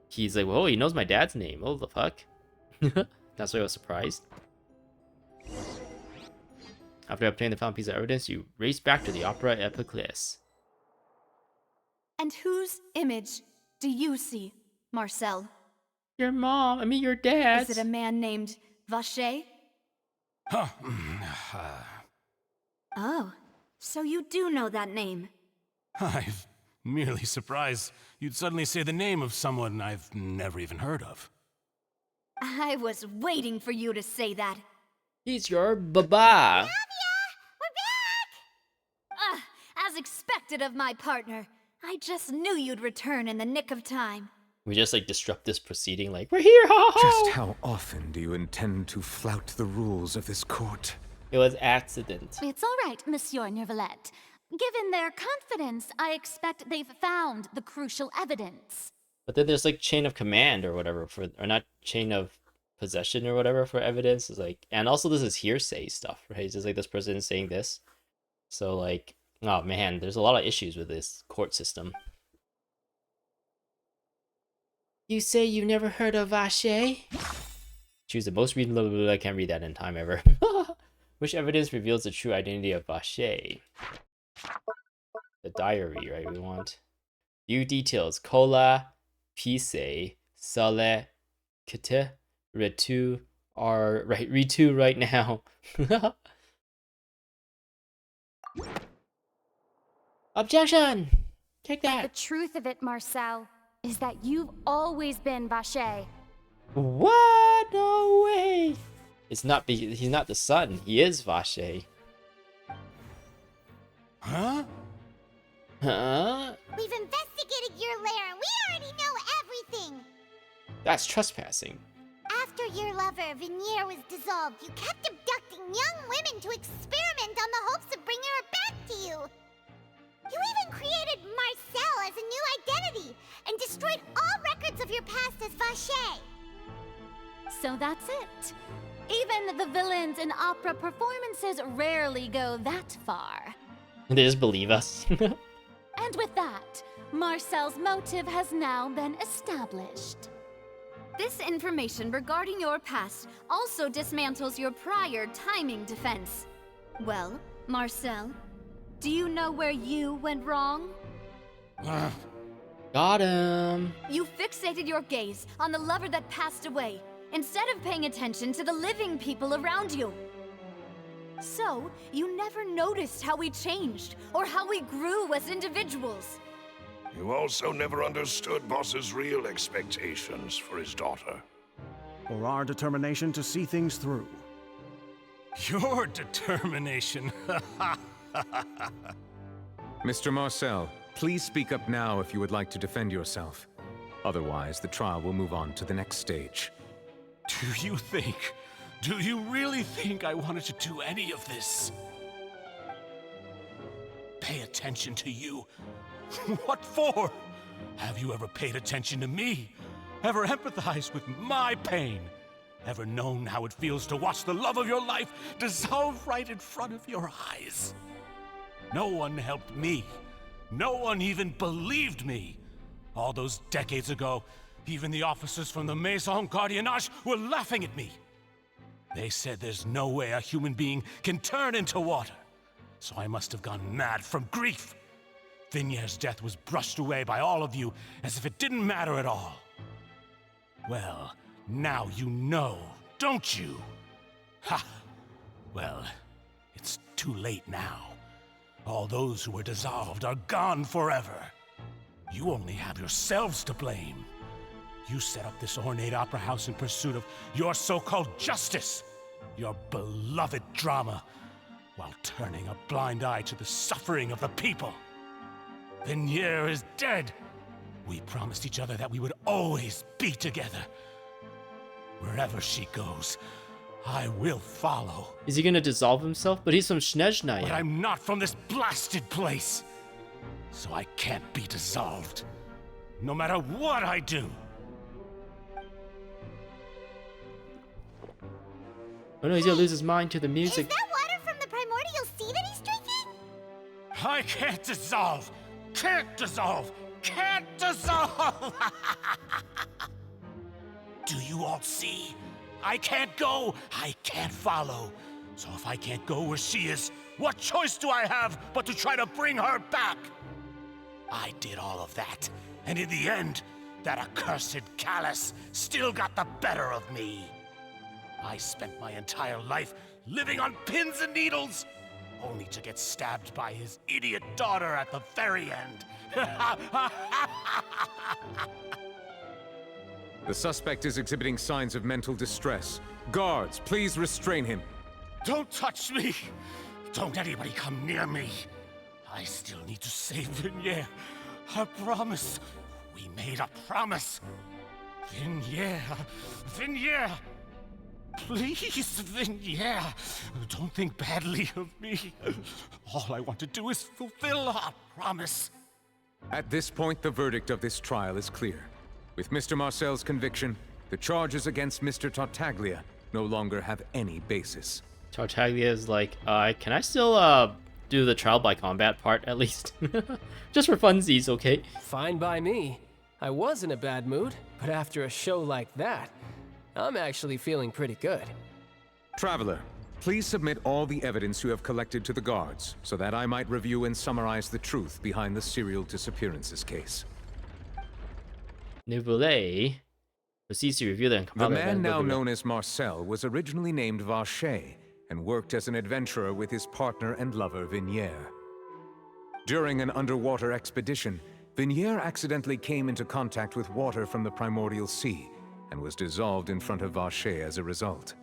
S1: he's like, whoa, he knows my dad's name. Oh, the fuck? That's why I was surprised. After obtaining the found piece of evidence, you race back to the Opera Epiclis.
S5: And whose image do you see, Marcel?
S1: Your mom. I mean, your dad.
S5: Is it a man named Vacher?
S8: Huh.
S5: Oh, so you do know that name.
S8: I'm merely surprised you'd suddenly say the name of someone I've never even heard of.
S5: I was waiting for you to say that.
S1: He's your baba.
S5: As expected of my partner. I just knew you'd return in the nick of time.
S1: We just like disrupt this proceeding, like, we're here, ha ha!
S3: Just how often do you intend to flout the rules of this court?
S1: It was accident.
S9: It's all right, Monsieur Nervalette. Given their confidence, I expect they've found the crucial evidence.
S1: But then there's like chain of command or whatever for, or not chain of possession or whatever for evidence. Is like, and also this is hearsay stuff, right? It's just like this person is saying this. So like, oh man, there's a lot of issues with this court system. You say you never heard of Vacher? Choose the most readable. I can't read that in time ever. Which evidence reveals the true identity of Vacher? The diary, right? We want view details. Cola, pise, sale, kete, retu are right. Retu right now. Objection! Take that.
S9: The truth of it, Marcel, is that you've always been Vacher.
S1: What? No way! It's not. He's not the son. He is Vacher.
S8: Huh?
S1: Huh?
S2: We've investigated your lair and we already know everything.
S1: That's trespassing.
S2: After your lover, Venier, was dissolved, you kept abducting young women to experiment on the hopes of bringing her back to you. You even created Marcel as a new identity and destroyed all records of your past as Vacher.
S9: So that's it. Even the villains in opera performances rarely go that far.
S1: They just believe us.
S9: And with that, Marcel's motive has now been established.
S5: This information regarding your past also dismantles your prior timing defense. Well, Marcel, do you know where you went wrong?
S1: Got him.
S5: You fixated your gaze on the lover that passed away, instead of paying attention to the living people around you. So, you never noticed how we changed, or how we grew as individuals.
S12: You also never understood Boss's real expectations for his daughter.
S11: Or our determination to see things through.
S8: Your determination.
S3: Mr. Marcel, please speak up now if you would like to defend yourself. Otherwise, the trial will move on to the next stage.
S8: Do you really think I wanted to do any of this? Pay attention to you? What for? Have you ever paid attention to me? Ever empathized with my pain? Ever known how it feels to watch the love of your life dissolve right in front of your eyes? No one helped me. No one even believed me. All those decades ago, even the officers from the Maison Gardiennage were laughing at me. They said there's no way a human being can turn into water. So I must have gone mad from grief. Vinier's death was brushed away by all of you as if it didn't matter at all. Well, now you know, don't you? Ha! Well, it's too late now. All those who were dissolved are gone forever. You only have yourselves to blame. You set up this ornate opera house in pursuit of your so-called justice, your beloved drama, while turning a blind eye to the suffering of the people. Vignere is dead. We promised each other that we would always be together. Wherever she goes, I will follow.
S1: Is he gonna dissolve himself? But he's from
S8: But
S1: Snezhnaya.
S8: I'm not from this blasted place, so I can't be dissolved, no matter what I do.
S1: Oh no, he's gonna lose his mind to the
S2: Is
S1: music.
S2: that water from the primordial sea that he's drinking?
S8: I can't dissolve! Can't dissolve! Can't dissolve! Do you all see? I can't go! I can't follow! So if I can't go where she is, what choice do I have but to try to bring her back? I did all of that, and in the end, that accursed Callus still got the better of me. I spent my entire life living on pins and needles, only to get stabbed by his idiot daughter at the very end.
S3: The suspect is exhibiting signs of mental distress. Guards, please restrain him.
S8: Don't touch me! Don't anybody come near me! I still need to save Vignere. I promise. We made a promise. Vignere. Vignere. Please, Vignere. Don't think badly of me. All I want to do is fulfill our promise.
S3: At this point, the verdict of this trial is clear. With Mr. Marcel's conviction, the charges against Mr. Tartaglia no longer have any basis.
S1: Tartaglia is like, can I still do the trial by combat part at least? Just for funsies, okay?
S4: Fine by me. I was in a bad mood, but after a show like that, I'm actually feeling pretty good.
S3: Traveler, please submit all the evidence you have collected to the guards, so that I might review and summarize the truth behind the serial disappearances case.
S1: Nibule proceeds to review the
S3: The man now known as Marcel was originally named Vacher and worked as an adventurer with his partner and lover Vignere. During an underwater expedition, Vignere accidentally came into contact with water from the primordial sea and was dissolved in front of Vacher as a result.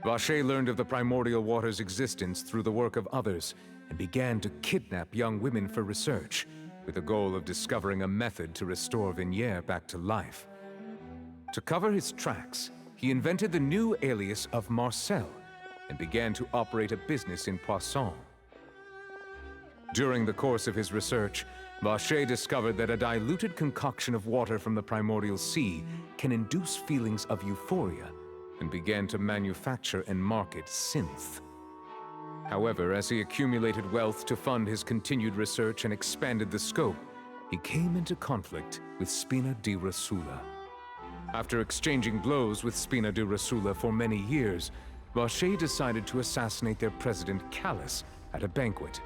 S3: Vacher learned of the primordial water's existence through the work of others and began to kidnap young women for research, with the goal of discovering a method to restore Vignere back to life. To cover his tracks, he invented the new alias of Marcel and began to operate a business in Poisson. During the course of his research, Vacher discovered that a diluted concoction of water from the primordial sea can induce feelings of euphoria and began to manufacture and market synth. However, as he accumulated wealth to fund his continued research and expanded the scope, he came into conflict with Spina di Rosula. After exchanging blows with Spina di Rosula for many years, Vacher decided to assassinate their president Callus at a banquet.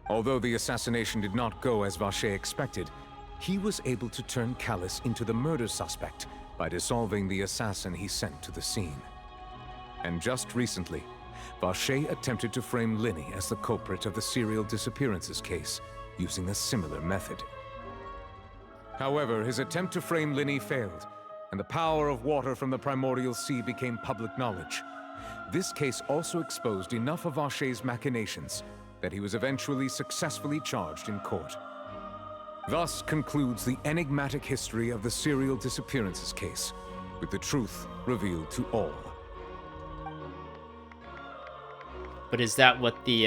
S3: Although the assassination did not go as Vacher expected, he was able to turn Callus into the murder suspect by dissolving the assassin he sent to the scene. And just recently, Vacher attempted to frame Linny as the culprit of the serial disappearances case, using a similar method. However, his attempt to frame Linny failed, and the power of water from the primordial sea became public knowledge. This case also exposed enough of Vacher's machinations that he was eventually successfully charged in court. Thus concludes the enigmatic history of the serial disappearances case, with the truth revealed to all.
S1: But is that what the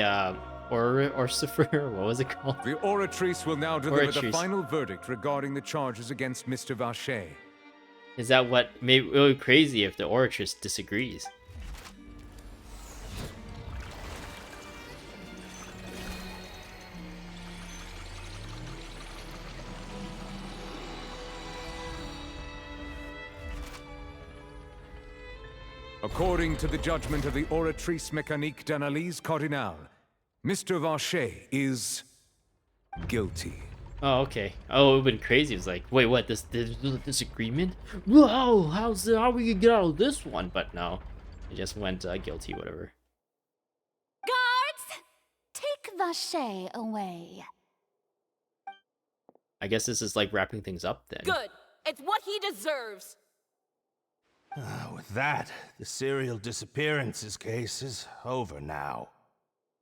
S1: Orcifer, what was it called?
S3: The Oratrice will now deliver the
S1: Oratrice.
S3: final verdict regarding the charges against Mr. Vacher.
S1: Is that what made it really crazy if the Oratrice disagrees?
S3: According to the judgment of the Oratrice Mechanique d'Analyse Cardinale, Mr. Vacher is guilty.
S1: Oh, okay. Oh, it would've been crazy. It was like, wait, what? This agreement? Whoa, how are we gonna get out of this one? But no, it just went guilty, whatever.
S9: Guards, take Vache away.
S1: I guess this is like wrapping things up then.
S14: Good. It's what he deserves.
S15: With that, the serial disappearances case is over now.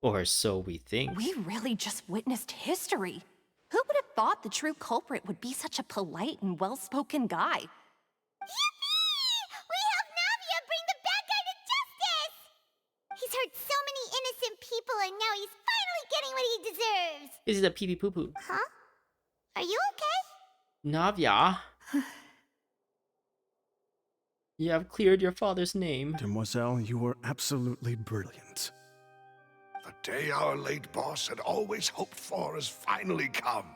S1: Or so we think.
S10: We really just witnessed history. Who would have thought the true culprit would be such a polite and well-spoken guy?
S2: Yippee! We helped Navia bring the bad guy to justice! He's hurt so many innocent people and now he's finally getting what he deserves!
S1: This is a pee pee poo poo.
S2: Huh? Are you okay?
S1: Navia. You have cleared your father's name.
S11: Demoiselle, you were absolutely brilliant.
S12: The day our late boss had always hoped for has finally come.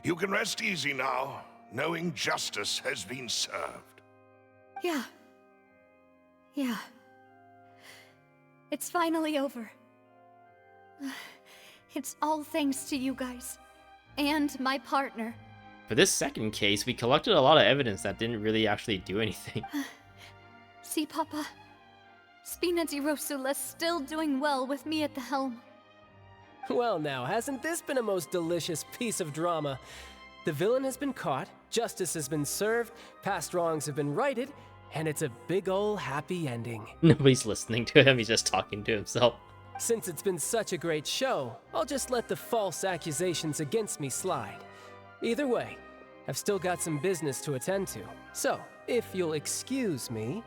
S12: You can rest easy now, knowing justice has been served.
S5: Yeah. Yeah. It's finally over. It's all thanks to you guys. And my partner.
S1: For this second case, we collected a lot of evidence that didn't really actually do anything.
S5: See, Papa? Spina di Rosula's still doing well with me at the helm.
S4: Well now, hasn't this been a most delicious piece of drama? The villain has been caught, justice has been served, past wrongs have been righted, and it's a big ol' happy ending.
S1: Nobody's listening to him, he's just talking to himself.
S4: Since it's been such a great show, I'll just let the false accusations against me slide. Either way, I've still got some business to attend to. So, if you'll excuse me...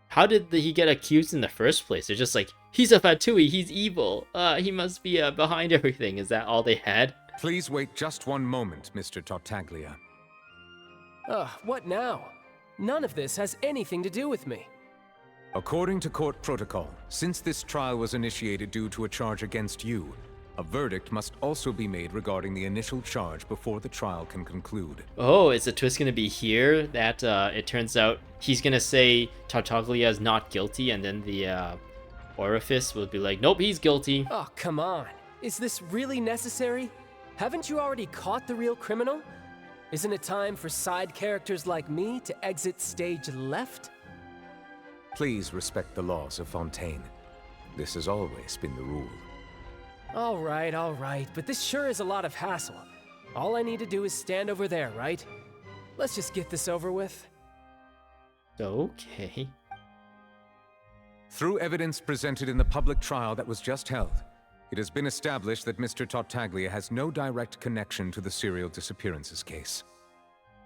S1: How did he get accused in the first place? They're just like, he's a Fatui, he's evil. He must be behind everything. Is that all they had?
S3: Please wait just one moment, Mr. Tartaglia.
S4: What now? None of this has anything to do with me.
S3: According to court protocol, since this trial was initiated due to a charge against you, a verdict must also be made regarding the initial charge before the trial can conclude.
S1: Oh, is the twist going to be here that it turns out he's going to say Tartaglia is not guilty, and then the Orifice will be like, nope, he's guilty.
S4: Oh, come on. Is this really necessary? Haven't you already caught the real criminal? Isn't it time for side characters like me to exit stage left?
S3: Please respect the laws of Fontaine. This has always been the rule.
S4: All right, but this sure is a lot of hassle. All I need to do is stand over there, right? Let's just get this over with.
S1: Okay.
S3: Through evidence presented in the public trial that was just held, it has been established that Mr. Tartaglia has no direct connection to the serial disappearances case.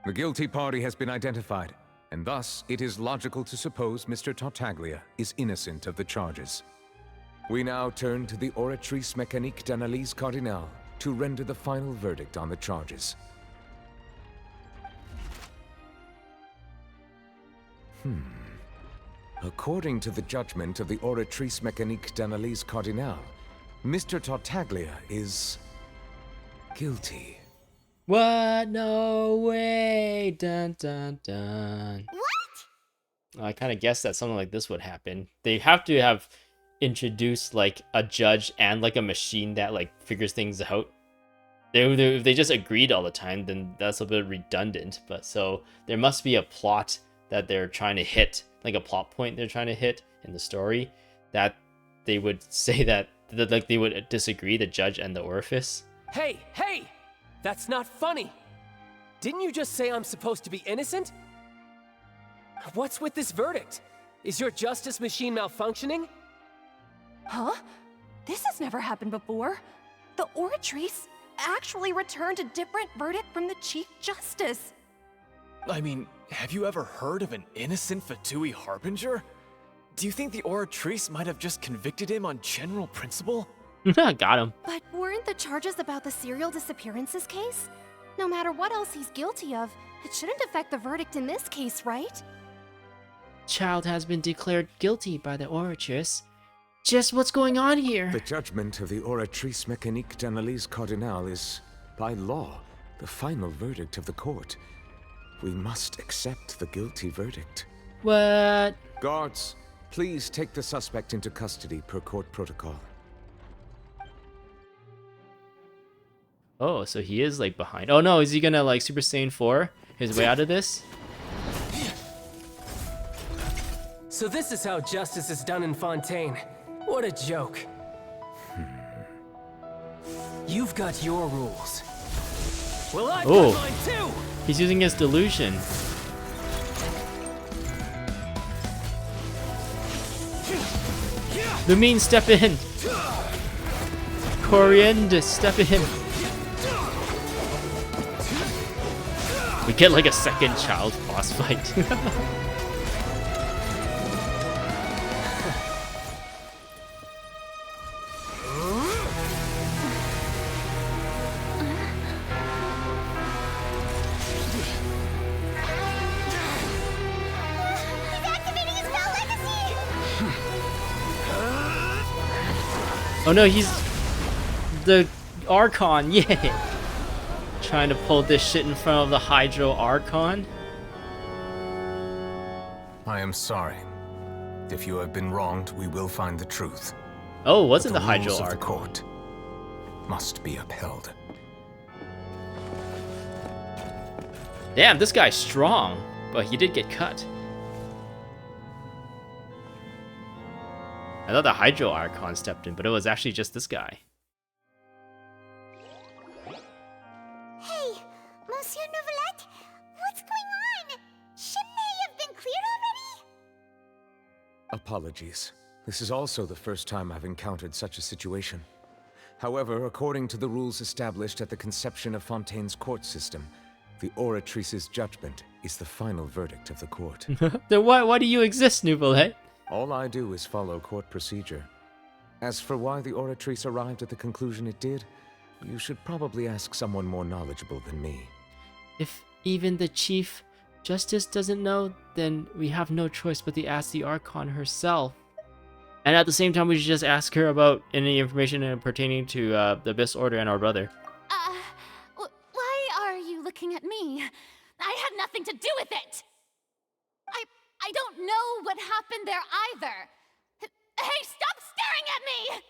S3: The guilty party has been identified, and thus it is logical to suppose Mr. Tartaglia is innocent of the charges. We now turn to the Oratrice Mechanique d'Analyse Cardinale to render the final verdict on the charges. According to the judgment of the Oratrice Mechanique d'Analyse Cardinale, Mr. Tartaglia is guilty.
S1: What? No way! Dun dun dun.
S2: What?
S1: I kind of guessed that something like this would happen. They have to have introduced like a judge and like a machine that like figures things out. If they just agreed all the time, then that's a bit redundant. But so there must be a plot that they're trying to hit, like a plot point they're trying to hit in the story, that they would say that like they would disagree, the judge and the Orifice.
S4: Hey! That's not funny! Didn't you just say I'm supposed to be innocent? What's with this verdict? Is your justice machine malfunctioning?
S10: Huh? This has never happened before. The Oratrice actually returned a different verdict from the Chief Justice.
S7: I mean, have you ever heard of an innocent Fatui Harbinger? Do you think the Oratrice might have just convicted him on general principle?
S1: Got him.
S6: But weren't the charges about the serial disappearances case? No matter what else he's guilty of, it shouldn't affect the verdict in this case, right?
S1: Child has been declared guilty by the Oratrice. Just what's going on here?
S3: The judgment of the Oratrice Mechanique d'Analyse Cardinale is, by law, the final verdict of the court. We must accept the guilty verdict.
S1: What?
S3: Guards, please take the suspect into custody per court protocol.
S1: Oh, so he is like behind. Oh no, is he gonna like Super Saiyan 4 his way out of this?
S4: So this is how justice is done in Fontaine. What a joke. You've got your rules. Well, I've got mine too!
S1: He's using his delusion. Lumine, step in! Coriander, step in! We get like a second child boss fight. Oh no, he's the Archon, yeah! Trying to pull this shit in front of the Hydro Archon.
S3: I am sorry. If you have been wronged, we will find the truth.
S1: Oh, wasn't the
S3: But
S1: Hydro
S3: rules of
S1: Archon?
S3: the court must be upheld.
S1: Damn, this guy's strong, but he did get cut. I thought the Hydro Archon stepped in, but it was actually just this guy.
S2: Hey, Monsieur Novelette, what's going on? Shouldn't they have been cleared already?
S3: Apologies. This is also the first time I've encountered such a situation. However, according to the rules established at the conception of Fontaine's court system, the Oratrice's judgment is the final verdict of the court.
S1: Then why do you exist, Novelette?
S3: All I do is follow court procedure. As for why the Oratrice arrived at the conclusion it did, you should probably ask someone more knowledgeable than me.
S1: If even the Chief Justice doesn't know, then we have no choice but to ask the Archon herself. And at the same time, we should just ask her about any information pertaining to the Abyss Order and our brother.
S9: Why are you looking at me? I had nothing to do with it! I don't know what happened there either. Hey, stop staring at me!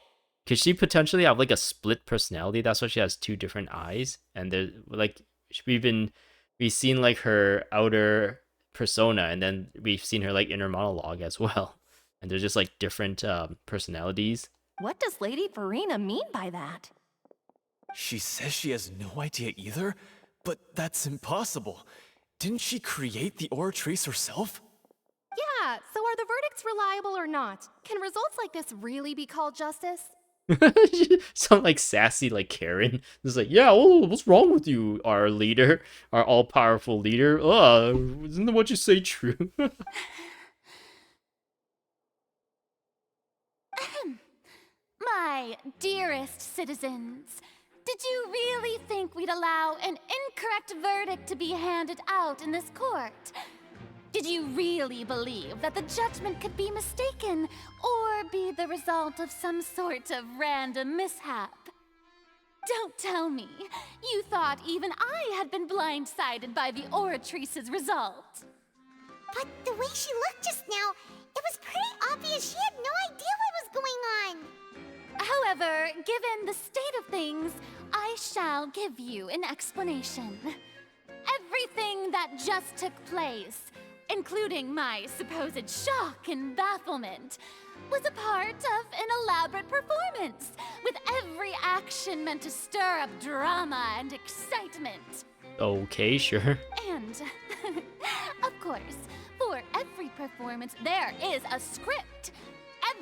S1: Could she potentially have like a split personality? That's why she has two different eyes. And they're like, we've seen like her outer persona, and then we've seen her like inner monologue as well. And they're just like different personalities.
S10: What does Lady Farina mean by that?
S7: She says she has no idea either, but that's impossible. Didn't she create the Oratrice herself?
S6: Yeah, so are the verdicts reliable or not? Can results like this really be called justice?
S1: Sound like sassy like Karen. It's like, yeah, oh, what's wrong with you, our leader, our all-powerful leader? Isn't what you say true?
S9: My dearest citizens, did you really think we'd allow an incorrect verdict to be handed out in this court? Did you really believe that the judgment could be mistaken or be the result of some sort of random mishap? Don't tell me you thought even I had been blindsided by the Oratrice's result.
S2: But the way she looked just now, it was pretty obvious she had no idea what was going on.
S9: However, given the state of things, I shall give you an explanation. Everything that just took place, including my supposed shock and bafflement, was a part of an elaborate performance, with every action meant to stir up drama and excitement.
S1: Okay, sure.
S9: And, of course, for every performance, there is a script.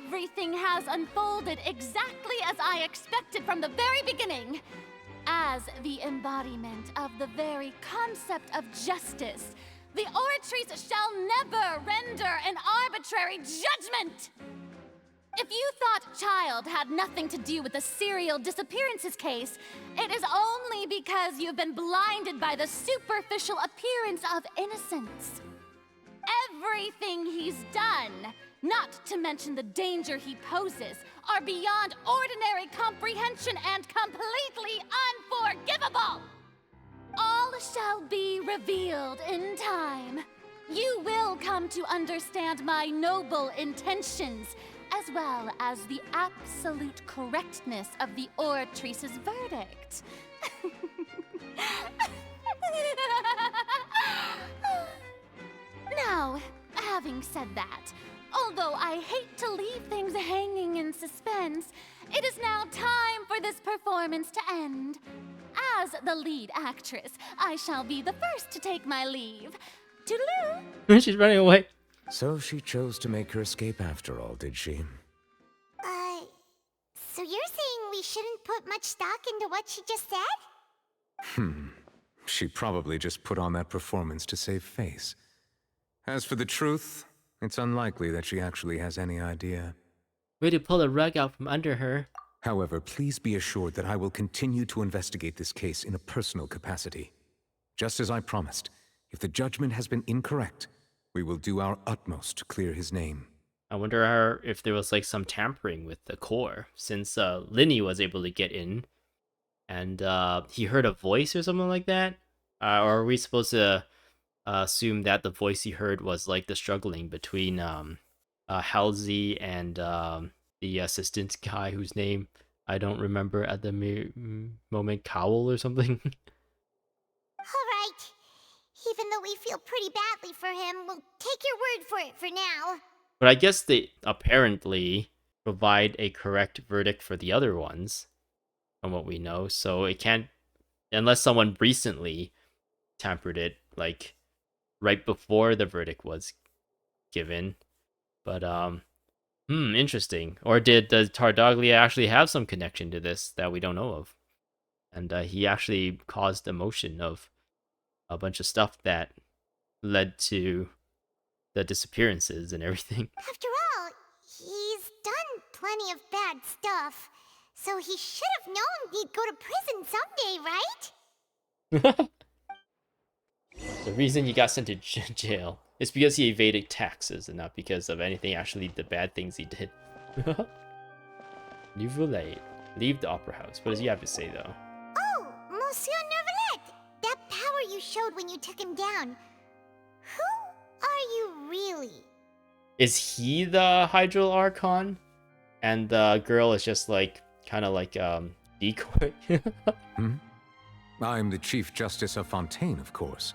S9: Everything has unfolded exactly as I expected from the very beginning. As the embodiment of the very concept of justice, the Oratrice shall never render an arbitrary judgment! If you thought Child had nothing to do with the serial disappearances case, it is only because you've been blinded by the superficial appearance of innocence. Everything he's done, not to mention the danger he poses, are beyond ordinary comprehension and completely unforgivable! All shall be revealed in time. you will come to understand my noble intentions, as well as the absolute correctness of the Oratrice's verdict. Now, having said that, although I hate to leave things hanging in suspense, it is now time for this performance to end. As the lead actress, I shall be the first to take my leave. Toodaloo!
S1: She's running away.
S3: So she chose to make her escape after all, did she?
S2: So you're saying we shouldn't put much stock into what she just said?
S3: She probably just put on that performance to save face. As for the truth, it's unlikely that she actually has any idea.
S1: Way to pull the rug out from under her.
S3: However, please be assured that I will continue to investigate this case in a personal capacity. Just as I promised, if the judgment has been incorrect, we will do our utmost to clear his name.
S1: I wonder if there was like some tampering with the core, since Linny was able to get in, and he heard a voice or something like that. Or are we supposed to assume that the voice he heard was like the struggling between Halsey and the assistant guy whose name I don't remember at the moment, Cowell or something?
S2: Alright. Even though we feel pretty badly for him, we'll take your word for it for now.
S1: But I guess they apparently provide a correct verdict for the other ones, from what we know. So it can't, unless someone recently tampered it, like right before the verdict was given. But interesting. Or does Tartaglia actually have some connection to this that we don't know of? And he actually caused the motion of a bunch of stuff that led to the disappearances and everything.
S2: After all, he's done plenty of bad stuff, so he should have known he'd go to prison someday, right?
S1: The reason he got sent to jail is because he evaded taxes and not because of anything actually the bad things he did. Neuvillette. Leave the opera house. What does he have to say though?
S2: Oh, Monsieur Neuvillette! That power you showed when you took him down. Who are you really?
S1: Is he the Hydral Archon? And the girl is just like, kind of like, decoy?
S3: I'm the Chief Justice of Fontaine, of course.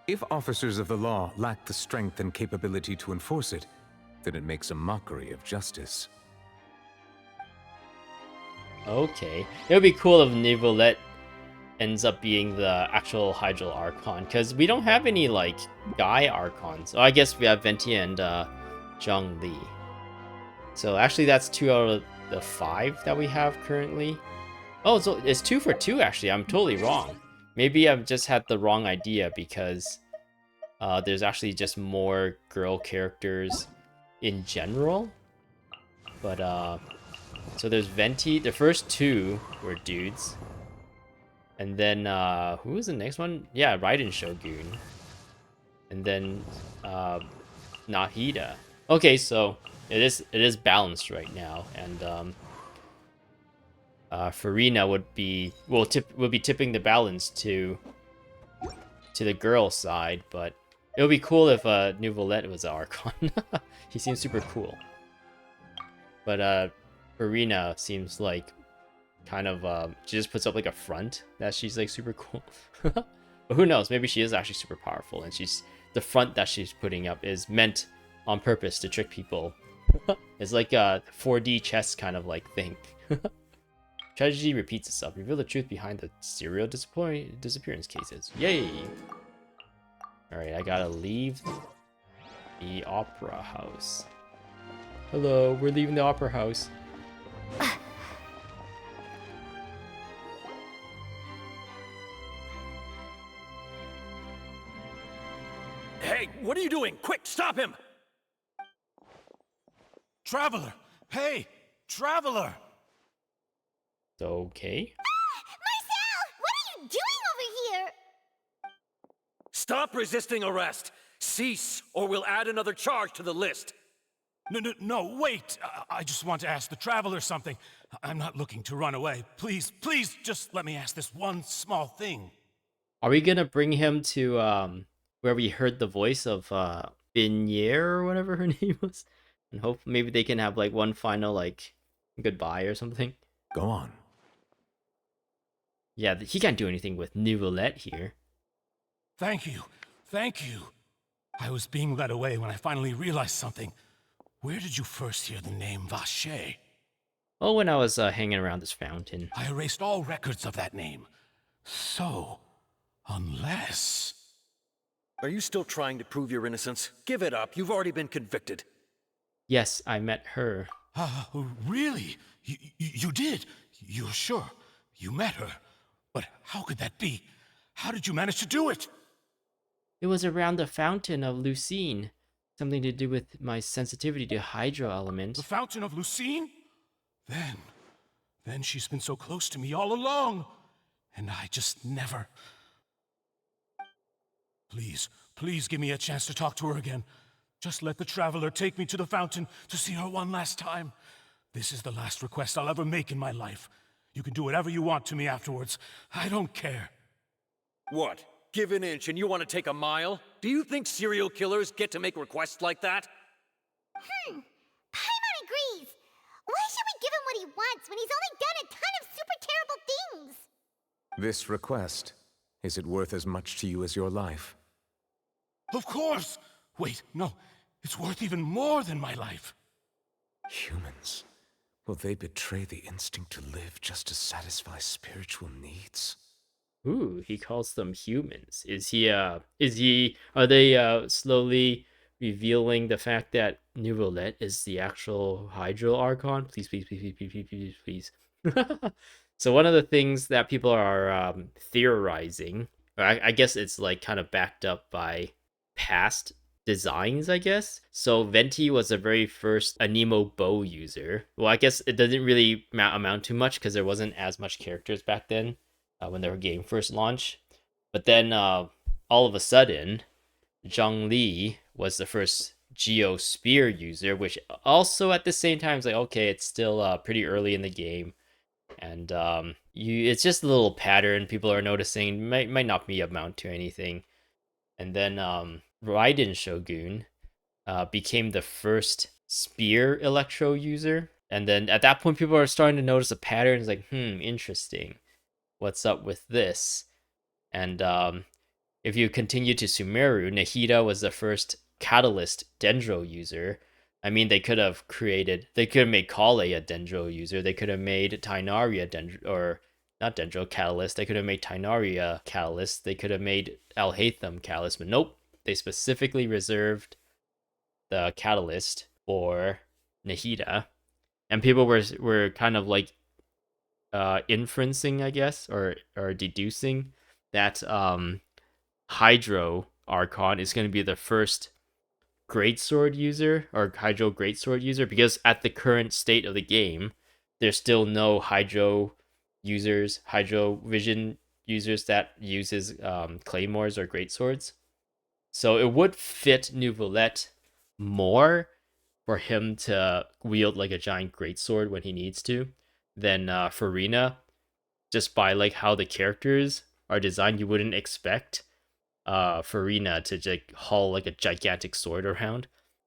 S3: If officers of the law lack the strength and capability to enforce it, then it makes a mockery of justice.
S1: Okay. It would be cool if Neuvillette ends up being the actual Hydral Archon, because we don't have any, like, guy Archons. Oh, I guess we have Ventia and Zhang Li. So actually that's 2 out of the 5 that we have currently. Oh, so it's 2 for 2 actually. I'm totally wrong. Maybe I've just had the wrong idea because there's actually just more girl characters in general. But so there's Venti. The first 2 were dudes. And then who was the next one? Yeah, Raiden Shogun. And then Nahida. Okay, so it is balanced right now, and Farina would be tipping the balance to the girl side, but it would be cool if Neuvillette was the Archon. He seems super cool. But Farina seems like kind of she just puts up like a front that she's like super cool. But who knows? Maybe she is actually super powerful, and the front that she's putting up is meant on purpose to trick people. It's like a 4D chess kind of like thing. Tragedy repeats itself. Reveal the truth behind the serial disappearance cases. Yay! Alright, I gotta leave the opera house. Hello, we're leaving the opera house.
S16: Hey, what are you doing? Quick, stop him!
S8: Traveler! Hey! Traveler!
S1: Okay.
S2: Marcel! What are you doing over here?
S16: Stop resisting arrest! Cease, or we'll add another charge to the list!
S8: No, wait! I just want to ask the Traveler something. I'm not looking to run away. Please, just let me ask this one small thing.
S1: Are we gonna bring him to, where we heard the voice of Binier or whatever her name was, and hope maybe they can have like one final like goodbye or something.
S3: Go on.
S1: Yeah, he can't do anything with Neuvillette here.
S8: Thank you. Thank you. I was being led away when I finally realized something. Where did you first hear the name Vacher?
S1: Oh, when I was hanging around this fountain.
S8: I erased all records of that name. So, unless...
S16: Are you still trying to prove your innocence? Give it up. You've already been convicted.
S1: Yes, I met her.
S8: Really? You did? You're sure? You met her? But how could that be? How did you manage to do it?
S1: It was around the fountain of Lucine. Something to do with my sensitivity to hydro element.
S8: The fountain of Lucine? Then she's been so close to me all along. And I just never... Please give me a chance to talk to her again. Just let the Traveler take me to the fountain to see her one last time. This is the last request I'll ever make in my life. You can do whatever you want to me afterwards. I don't care.
S16: What? Give an inch and you want to take a mile? Do you think serial killers get to make requests like that?
S2: Paimon agrees. Why should we give him what he wants when he's only done a ton of super terrible things?
S3: This request, is it worth as much to you as your life?
S8: Of course! Wait, no. It's worth even more than my life.
S3: Humans. Will they betray the instinct to live just to satisfy spiritual needs?
S1: Ooh, he calls them humans. Are they slowly revealing the fact that Neuvillette is the actual Hydro Archon? Please. So one of the things that people are theorizing, I guess it's like kind of backed up by past designs, I guess. So Venti was the very first Anemo bow user. Well, I guess it doesn't really amount to much because there wasn't as much characters back then when their game first launched. But then all of a sudden, Zhang Li was the first Geospear user, which also at the same time is like, okay, it's still pretty early in the game. And it's just a little pattern people are noticing. Might not be amount to anything. And then Raiden Shogun became the first spear electro user. And then at that point, people are starting to notice a pattern. It's like, interesting. What's up with this? And if you continue to Sumeru, Nahida was the first Catalyst Dendro user. I mean, they could have made Kale a Dendro user. They could have made Tainari a Dendro, or not Dendro, Catalyst. They could have made Tainari a Catalyst. They could have made Alhaitham Catalyst, but nope. They specifically reserved the Catalyst for Nahida. And people were kind of like inferencing, I guess, or deducing that Hydro Archon is going to be the first Greatsword user, or Hydro Greatsword user, because at the current state of the game, there's still no Hydro users, Hydro Vision users that uses Claymores or Greatswords. So it would fit Neuvillette more for him to wield like a giant Greatsword when he needs to than Farina, just by like how the characters are designed. You wouldn't expect Farina to like haul like a gigantic sword around.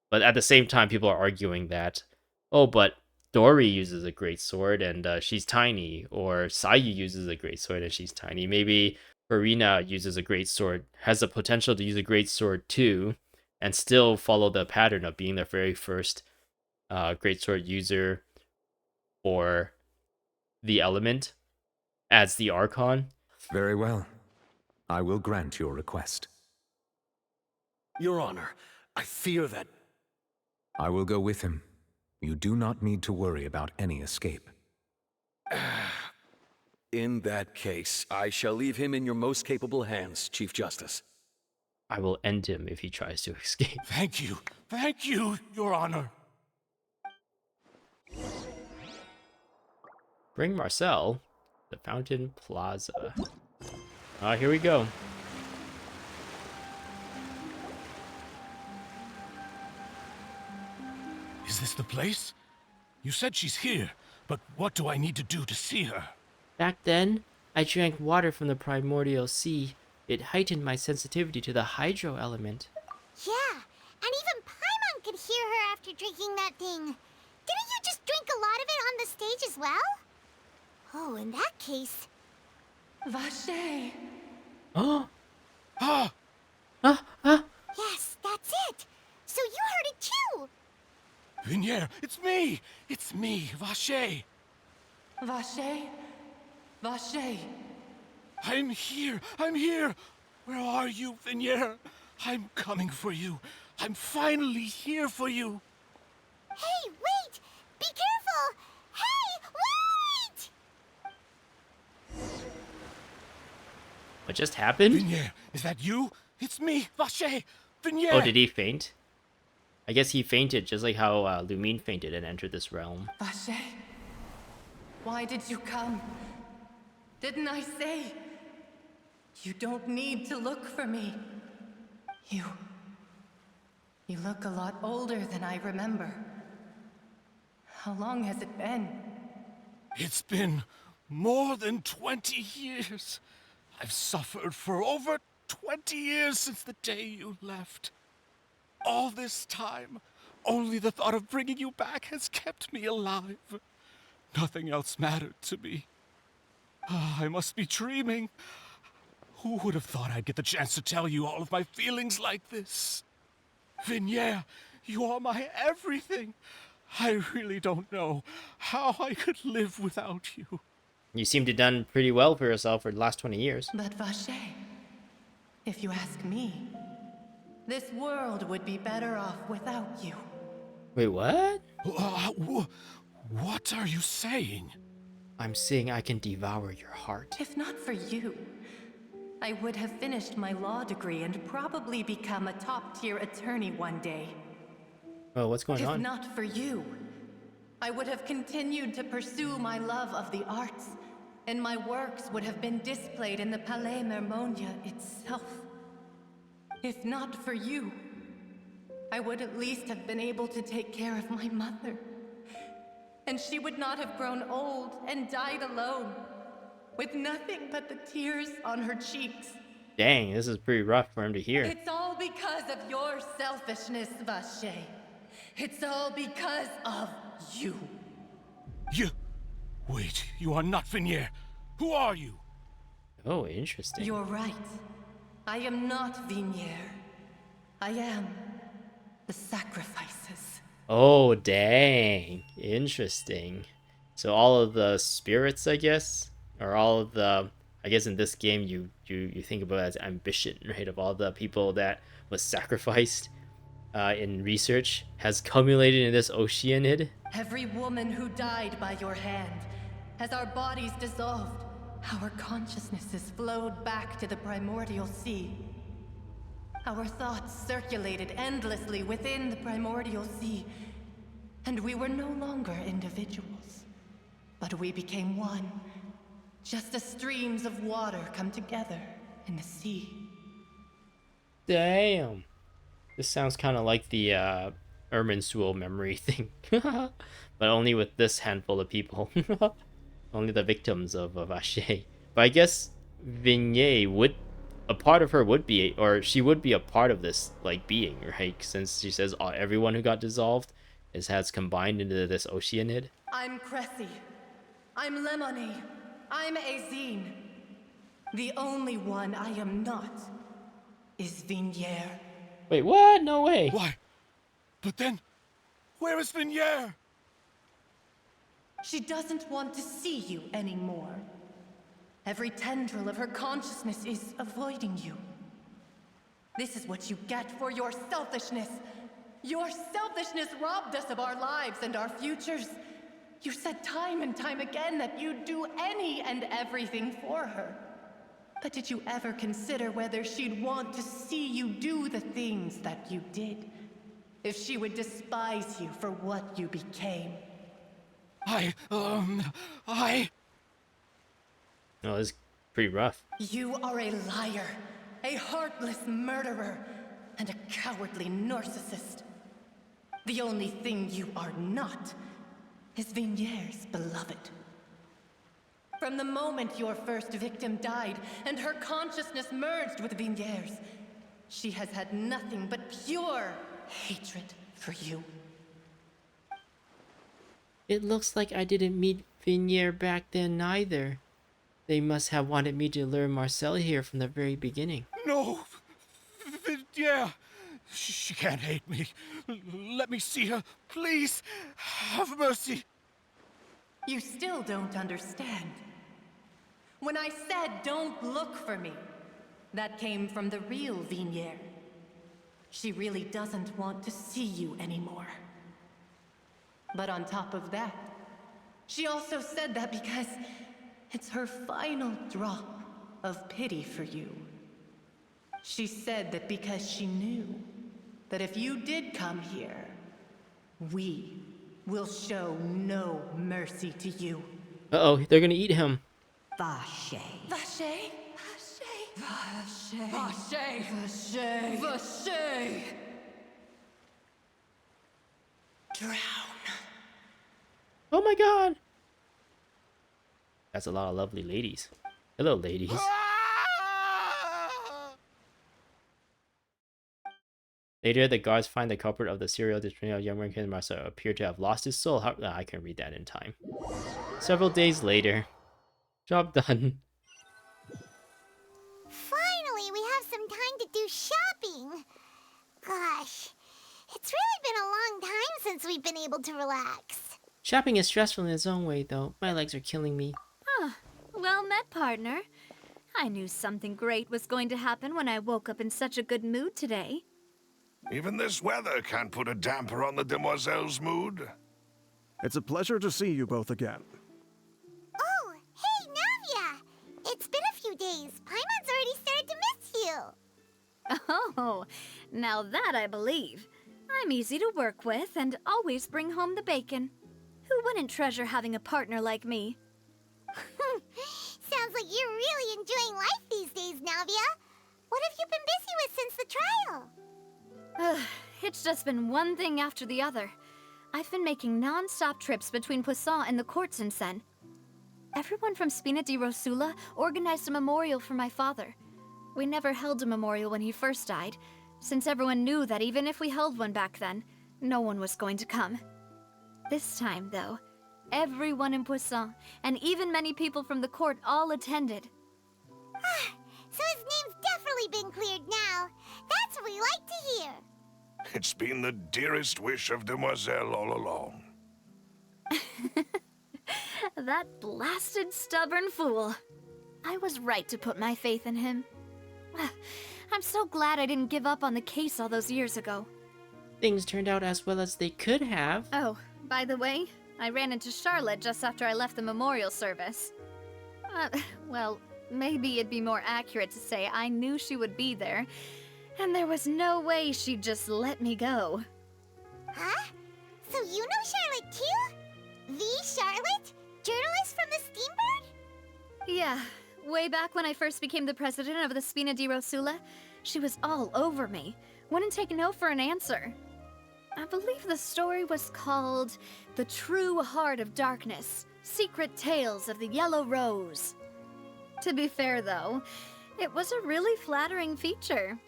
S1: But at the same time, people are arguing that, oh, but Dori uses a great sword and she's tiny, or Sayu uses a great sword and she's tiny. Maybe Farina uses a great sword, has the potential to use a great sword too, and still follow the pattern of being the very first great sword user for the element as the Archon.
S3: Very well. I will grant your request.
S16: Your Honor, I fear that...
S3: I will go with him. You do not need to worry about any escape.
S16: In that case, I shall leave him in your most capable hands, Chief Justice.
S1: I will end him if he tries to escape.
S8: Thank you, Your Honor.
S1: Bring Marcel, the Fountain Plaza. Here we go.
S8: Is this the place? You said she's here, but what do I need to do to see her?
S1: Back then, I drank water from the primordial sea, It heightened my sensitivity to the hydro element.
S2: Yeah, and even Paimon could hear her after drinking that thing. Didn't you just drink a lot of it on the stage as well? Oh, in that case...
S10: Vache.
S1: Oh!
S2: Yes, that's it! So you heard it too!
S8: Vinier, it's me! It's me, Vache!
S10: Vache? Vache?
S8: I'm here! I'm here! Where are you, Vinier? I'm coming for you. I'm finally here for you.
S2: Hey, wait! Be careful! Hey, wait!
S1: What just happened?
S8: Vinier, is that you? It's me, Vache! Vinier!
S1: Oh, did he faint? I guess he fainted just like how Lumine fainted and entered this realm.
S10: Vache? Why did you come? Didn't I say? You don't need to look for me. You look a lot older than I remember. How long has it been?
S8: It's been more than 20 years. I've suffered for over 20 years since the day you left. All this time, only the thought of bringing you back has kept me alive. Nothing else mattered to me. I must be dreaming. Who would have thought I'd get the chance to tell you all of my feelings like this? Vinier, you are my everything. I really don't know how I could live without you.
S1: You seem to have done pretty well for yourself for the last 20 years.
S10: But Vache, if you ask me, this world would be better off without you.
S1: Wait, what?
S8: What are you saying?
S1: I'm saying I can devour your heart.
S10: If not for you, I would have finished my law degree and probably become a top-tier attorney one day.
S1: Oh, what's going on?
S10: If not for you, I would have continued to pursue my love of the arts, and my works would have been displayed in the Palais Mermonia itself. If not for you, I would at least have been able to take care of my mother. And she would not have grown old and died alone, with nothing but the tears on her cheeks.
S1: Dang, this is pretty rough for him to hear.
S10: It's all because of your selfishness, Vache. It's all because of you.
S8: You... Wait, you are not Vinier. Who are you?
S1: Oh, interesting.
S10: You're right. I am not Vinier. I am the sacrifices.
S1: Oh, dang. Interesting. So all of the spirits, I guess, or all of the, I guess in this game you think about it as ambition, right? Of all the people that was sacrificed in research has culminated in this Oceanid.
S10: Every woman who died by your hand, as our bodies dissolved, our consciousnesses flowed back to the primordial sea. Our thoughts circulated endlessly within the primordial sea, and we were no longer individuals, but we became one, just as streams of water come together in the sea.
S1: Damn. This sounds kind of like the Irminsul memory thing, but only with this handful of people. Only the victims of Vache. But I guess Vinier would, a part of her would be, or she would be a part of this like being, right? Since she says everyone who got dissolved has combined into this Oceanid.
S10: I'm Cressy. I'm Lemony. I'm Azine. The only one I am not is Vinier.
S1: Wait, what? No way.
S8: Why? But then, where is Vinier?
S10: She doesn't want to see you anymore. Every tendril of her consciousness is avoiding you. This is what you get for your selfishness. Your selfishness robbed us of our lives and our futures. You said time and time again that you'd do any and everything for her. But did you ever consider whether she'd want to see you do the things that you did? If she would despise you for what you became?
S1: Oh, this is pretty rough.
S10: You are a liar, a heartless murderer, and a cowardly narcissist. The only thing you are not is Vinier's beloved. From the moment your first victim died and her consciousness merged with Vignere's, she has had nothing but pure hatred for you.
S1: It looks like I didn't meet Vignere back then either. They must have wanted me to lure Marcel here from the very beginning.
S8: No! Yeah! She can't hate me. Let me see her, please! Have mercy!
S10: You still don't understand. When I said don't look for me, that came from the real Vignere. She really doesn't want to see you anymore. But on top of that, she also said that because it's her final drop of pity for you. She said that because she knew that if you did come here, we will show no mercy to you.
S1: Uh-oh, they're gonna eat him.
S10: Vache.
S4: Vache? Vache. Vache. Vache. Vache.
S10: Drown.
S1: Oh my god! That's a lot of lovely ladies. Hello, ladies. Later, the guards find the culprit of the serial disappearance of young American Marcel appear to have lost his soul. I can read that in time. Several days later. Job done.
S2: Finally, we have some time to do shopping. Gosh, it's really been a long time since we've been able to relax.
S1: Shopping is stressful in its own way, though. My legs are killing me.
S5: Ah, well met, partner. I knew something great was going to happen when I woke up in such a good mood today.
S12: Even this weather can't put a damper on the demoiselle's mood.
S11: It's a pleasure to see you both again.
S2: Oh, hey, Navia! It's been a few days. Paimon's already started to miss you.
S5: Oh, now that I believe. I'm easy to work with and always bring home the bacon. Who wouldn't treasure having a partner like me?
S2: Sounds like you're really enjoying life these days, Navia. What have you been busy with since the trial?
S5: It's just been one thing after the other. I've been making non-stop trips between Poisson and the courts in Sen. Everyone from Spina di Rosula organized a memorial for my father. We never held a memorial when he first died, since everyone knew that even if we held one back then, no one was going to come. This time, though, everyone in Poisson, and even many people from the court, all attended.
S2: So his name's definitely been cleared now. That's what we like to hear.
S12: It's been the dearest wish of Demoiselle all along.
S5: That blasted stubborn fool. I was right to put my faith in him. I'm so glad I didn't give up on the case all those years ago.
S1: Things turned out as well as they could have.
S5: Oh, by the way, I ran into Charlotte just after I left the memorial service. Well, maybe it'd be more accurate to say I knew she would be there, and there was no way she'd just let me go.
S2: Huh? So you know Charlotte too? The Charlotte? Journalist from the Steambird?
S5: Yeah, way back when I first became the president of the Spina di Rosula, she was all over me. Wouldn't take no for an answer. I believe the story was called The True Heart of Darkness, Secret Tales of the Yellow Rose. To be fair, though, it was a really flattering feature.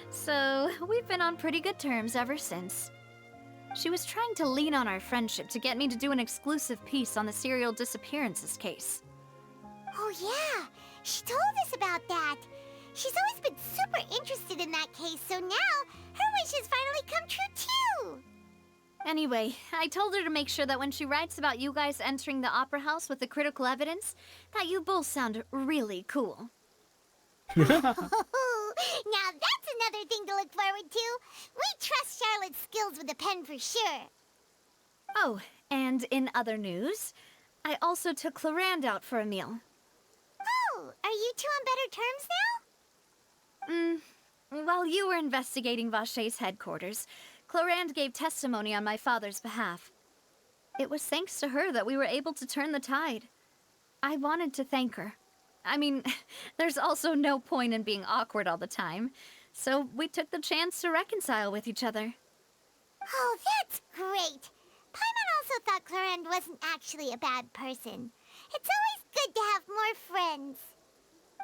S5: So, we've been on pretty good terms ever since. She was trying to lean on our friendship to get me to do an exclusive piece on the serial disappearances case.
S2: Oh yeah, she told us about that. She's always been super interested in that case, so now her wish has finally come true too.
S5: Anyway, I told her to make sure that when she writes about you guys entering the opera house with the critical evidence, that you both sound really cool.
S2: Now that's another thing to look forward to. We trust Charlotte's skills with a pen for sure.
S5: Oh, and in other news, I also took Clorand out for a meal.
S2: Oh, are you two on better terms now?
S5: While you were investigating Vache's headquarters, Clorand gave testimony on my father's behalf. It was thanks to her that we were able to turn the tide. I wanted to thank her. I mean, there's also no point in being awkward all the time, so we took the chance to reconcile with each other.
S2: Oh, that's great. Paimon also thought Clorand wasn't actually a bad person. It more friends.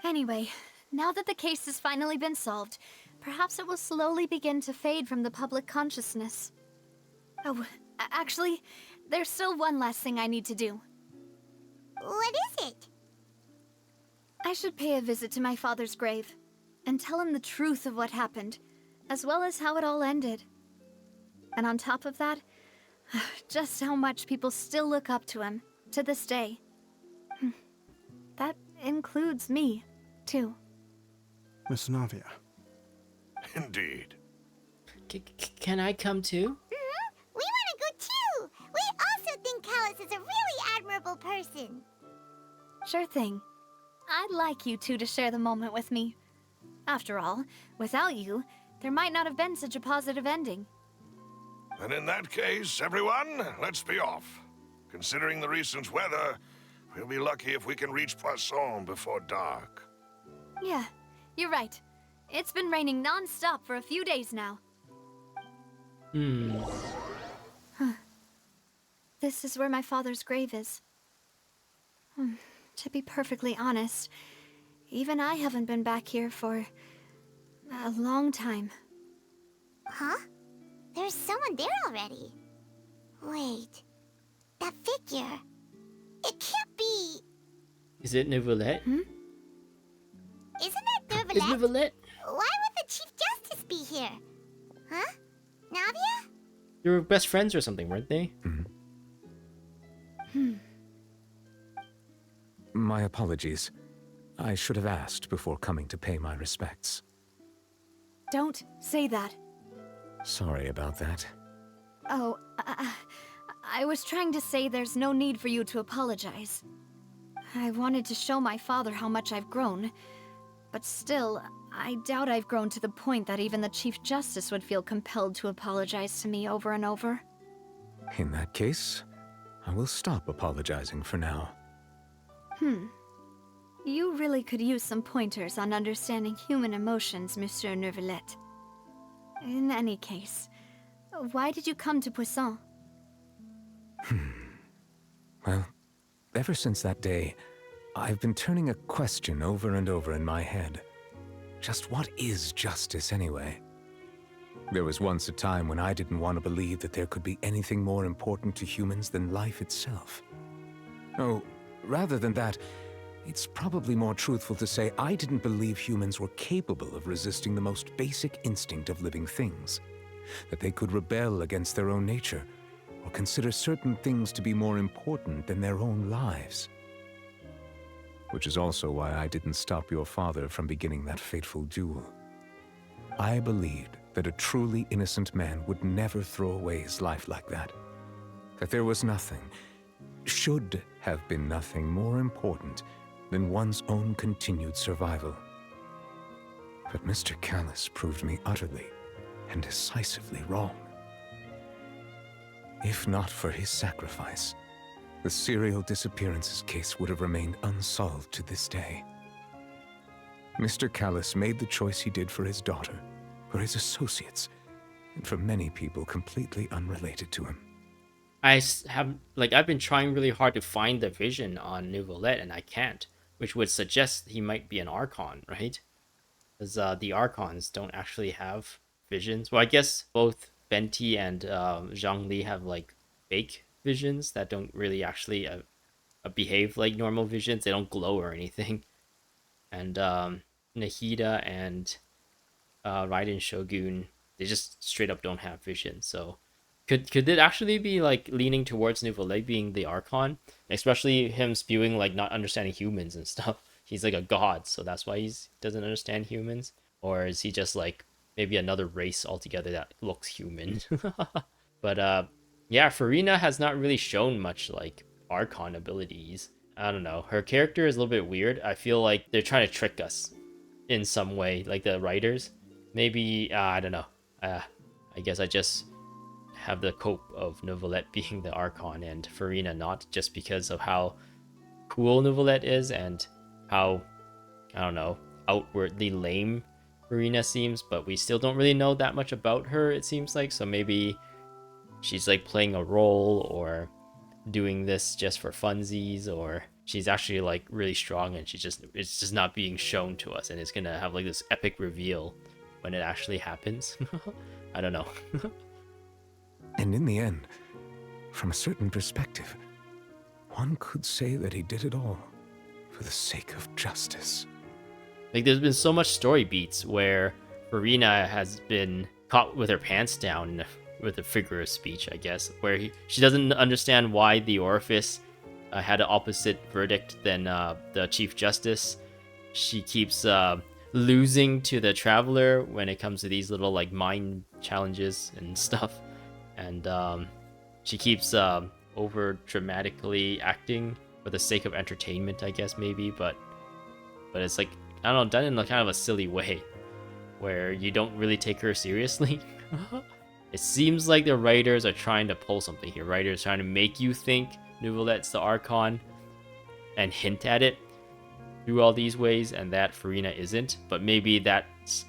S5: Anyway, now that the case has finally been solved, perhaps it will slowly begin to fade from the public consciousness. Oh, actually, there's still one last thing I need to do.
S2: What is it?
S5: I should pay a visit to my father's grave and tell him the truth of what happened, as well as how it all ended. And on top of that, just how much people still look up to him to this day. That includes me, too.
S11: Miss Navia.
S12: Indeed.
S1: Can I come too?
S2: We want to go too! We also think Callus is a really admirable person.
S5: Sure thing. I'd like you two to share the moment with me. After all, without you, there might not have been such a positive ending.
S12: And in that case, everyone, let's be off. Considering the recent weather, we'll be lucky if we can reach Poisson before dark.
S5: Yeah, you're right. It's been raining non-stop for a few days now. This is where my father's grave is. To be perfectly honest, even I haven't been back here for a long time.
S2: Huh? There's someone there already. Wait. That figure. It can't be...
S1: Is it Neuvillette?
S2: Isn't it Neuvillette?
S1: Is Neuvillette?
S2: Why would the Chief Justice be here? Huh? Navia?
S1: They were best friends or something, weren't they?
S3: My apologies. I should have asked before coming to pay my respects.
S5: Don't say that.
S3: Sorry about that.
S5: Oh, I was trying to say there's no need for you to apologize. I wanted to show my father how much I've grown, but still, I doubt I've grown to the point that even the Chief Justice would feel compelled to apologize to me over and over.
S3: In that case, I will stop apologizing for now.
S5: You really could use some pointers on understanding human emotions, Monsieur Neuvillette. In any case, why did you come to Poisson?
S3: Well, ever since that day, I've been turning a question over and over in my head. Just what is justice anyway? There was once a time when I didn't want to believe that there could be anything more important to humans than life itself. Oh, rather than that, it's probably more truthful to say I didn't believe humans were capable of resisting the most basic instinct of living things. That they could rebel against their own nature, or consider certain things to be more important than their own lives. Which is also why I didn't stop your father from beginning that fateful duel. I believed that a truly innocent man would never throw away his life like that. That there was nothing, should have been nothing more important than one's own continued survival. But Mr. Callus proved me utterly and decisively wrong. If not for his sacrifice, the serial disappearances case would have remained unsolved to this day. Mr. Callus made the choice he did for his daughter, for his associates, and for many people completely unrelated to him.
S1: I've been trying really hard to find the vision on Neuvillette, and I can't, which would suggest he might be an Archon, right? Because the Archons don't actually have visions. Well, I guess both Venti and Zhongli have like fake visions that don't really actually behave like normal visions. They don't glow or anything. And Nahida and Raiden Shogun, they just straight up don't have vision. So could it actually be like leaning towards Neuvillette being the Archon, especially him spewing like not understanding humans and stuff? He's like a god, so that's why he doesn't understand humans. Or is he just like maybe another race altogether that looks human? But yeah, Farina has not really shown much like Archon abilities. I don't know. Her character is a little bit weird. I feel like they're trying to trick us in some way, like the writers. Maybe, I don't know. I guess I just have the cope of Neuvillette being the Archon and Farina not, just because of how cool Neuvillette is and how, I don't know, outwardly lame Farina seems, but we still don't really know that much about her, it seems like. So maybe she's like playing a role or doing this just for funsies, or she's actually like really strong, and it's just not being shown to us, and it's gonna have like this epic reveal when it actually happens. I don't know.
S3: And in the end, from a certain perspective, one could say that he did it all for the sake of justice.
S1: Like, there's been so much story beats where Farina has been caught with her pants down, with a figure of speech, I guess, where she doesn't understand why the Orifice had an opposite verdict than the Chief Justice. She keeps losing to the Traveler when it comes to these little like mind challenges and stuff, and she keeps over dramatically acting for the sake of entertainment, I guess, maybe, but it's like, I don't know, done in a kind of a silly way where you don't really take her seriously. It seems like the writers are trying to pull something here. Writers trying to make you think Nouvelette's the Archon and hint at it through all these ways, and that Farina isn't. But maybe that's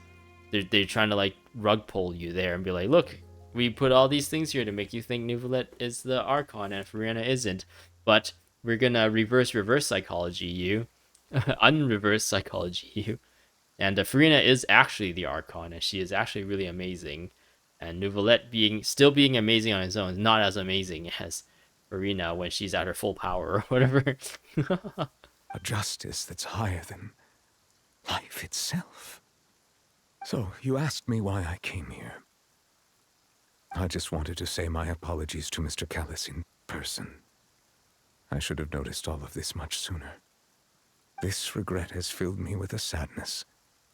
S1: they're trying to like rug pull you there and be like, look, we put all these things here to make you think Nouvelette is the Archon and Farina isn't. But we're gonna reverse psychology you, unreverse psychology you. And Farina is actually the Archon, and she is actually really amazing. And Nouvelette still being amazing on his own is not as amazing as Farina when she's at her full power or whatever.
S3: A justice that's higher than life itself. So, you asked me why I came here. I just wanted to say my apologies to Mr. Callis in person. I should have noticed all of this much sooner. This regret has filled me with a sadness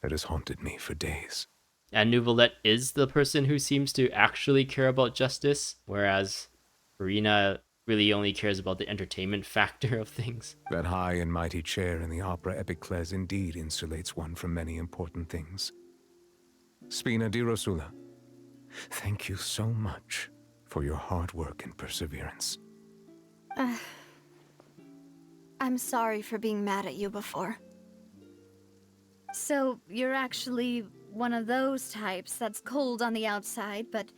S3: that has haunted me for days.
S1: And Nouvelette is the person who seems to actually care about justice, whereas Farina really only cares about the entertainment factor of things.
S3: That high and mighty chair in the Opera Epiclese indeed insulates one from many important things. Spina di Rosula, thank you so much for your hard work and perseverance.
S5: I'm sorry for being mad at you before. So, you're actually one of those types that's cold on the outside, but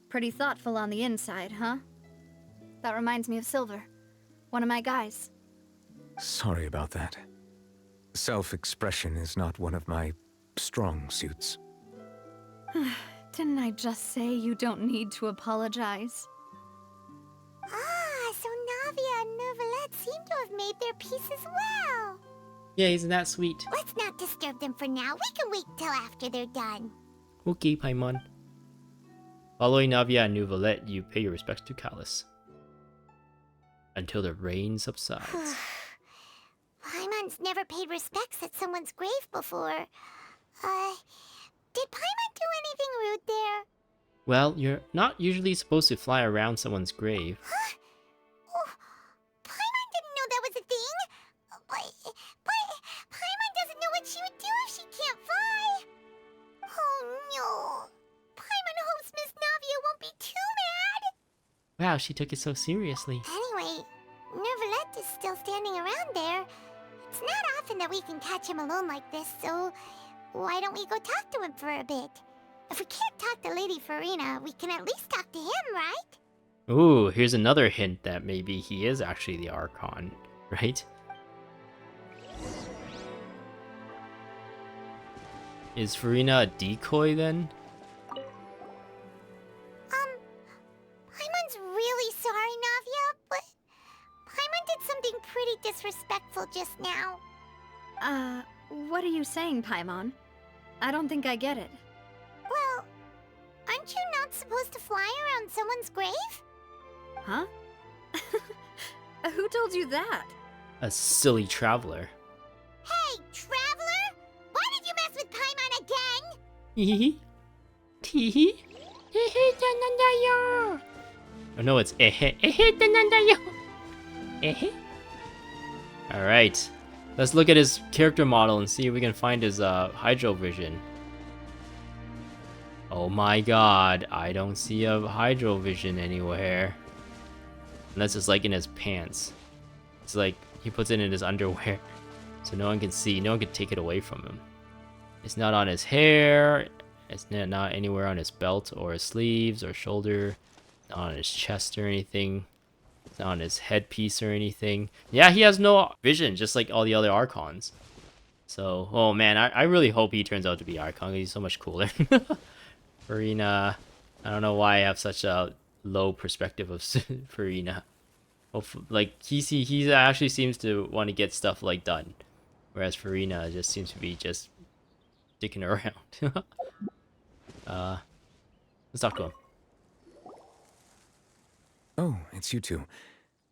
S5: pretty thoughtful on the inside, huh? That reminds me of Silver, one of my guys.
S3: Sorry about that. Self-expression is not one of my strong suits.
S5: Didn't I just say you don't need to apologize?
S2: Ah, so Navia and Nouvelette seem to have made their peace as well.
S1: Yeah, isn't that sweet?
S2: Let's not disturb them for now. We can wait till after they're done.
S1: Okay, Paimon. Following Navia and Nouvelette, you pay your respects to Callis. Until the rain subsides.
S2: Paimon's never paid respects at someone's grave before. Did Paimon do anything rude there?
S1: Well, you're not usually supposed to fly around someone's grave.
S2: Huh? Oh, Paimon didn't know that was a thing. But Paimon doesn't know what she would do if she can't fly. Oh no. Paimon hopes Miss Navia won't be too mad.
S1: Wow, she took it so seriously.
S2: Anyway, Nouvelette is still standing around there. It's not often that we can catch him alone like this, so why don't we go talk to him for a bit? If we can't talk to Lady Farina, we can at least talk to him, right?
S1: Ooh, here's another hint that maybe he is actually the Archon, right? Is Farina a decoy then?
S2: Paimon's really sorry, Navia, but Paimon did something pretty disrespectful just now.
S5: What are you saying, Paimon? I don't think I get it.
S2: Well, aren't you not supposed to fly around someone's grave?
S5: Huh? Who told you that?
S1: A silly traveler.
S2: Hey, traveler! Why did you mess with Paimon again?
S1: Hee hee. Oh no, it's Alright. Let's look at his character model and see if we can find his hydro vision. Oh my god, I don't see a hydro vision anywhere. Unless it's like in his pants. It's like he puts it in his underwear. So no one can see, no one can take it away from him. It's not on his hair. It's not anywhere on his belt or his sleeves or shoulder. Not on his chest or anything. It's not on his headpiece or anything. Yeah, he has no vision, just like all the other Archons. So, oh man, I really hope he turns out to be Archon. He's so much cooler. Farina, I don't know why I have such a low perspective of Farina. Like he actually seems to want to get stuff like done, whereas Farina just seems to be just dicking around. Let's talk to him.
S3: Oh, it's you two.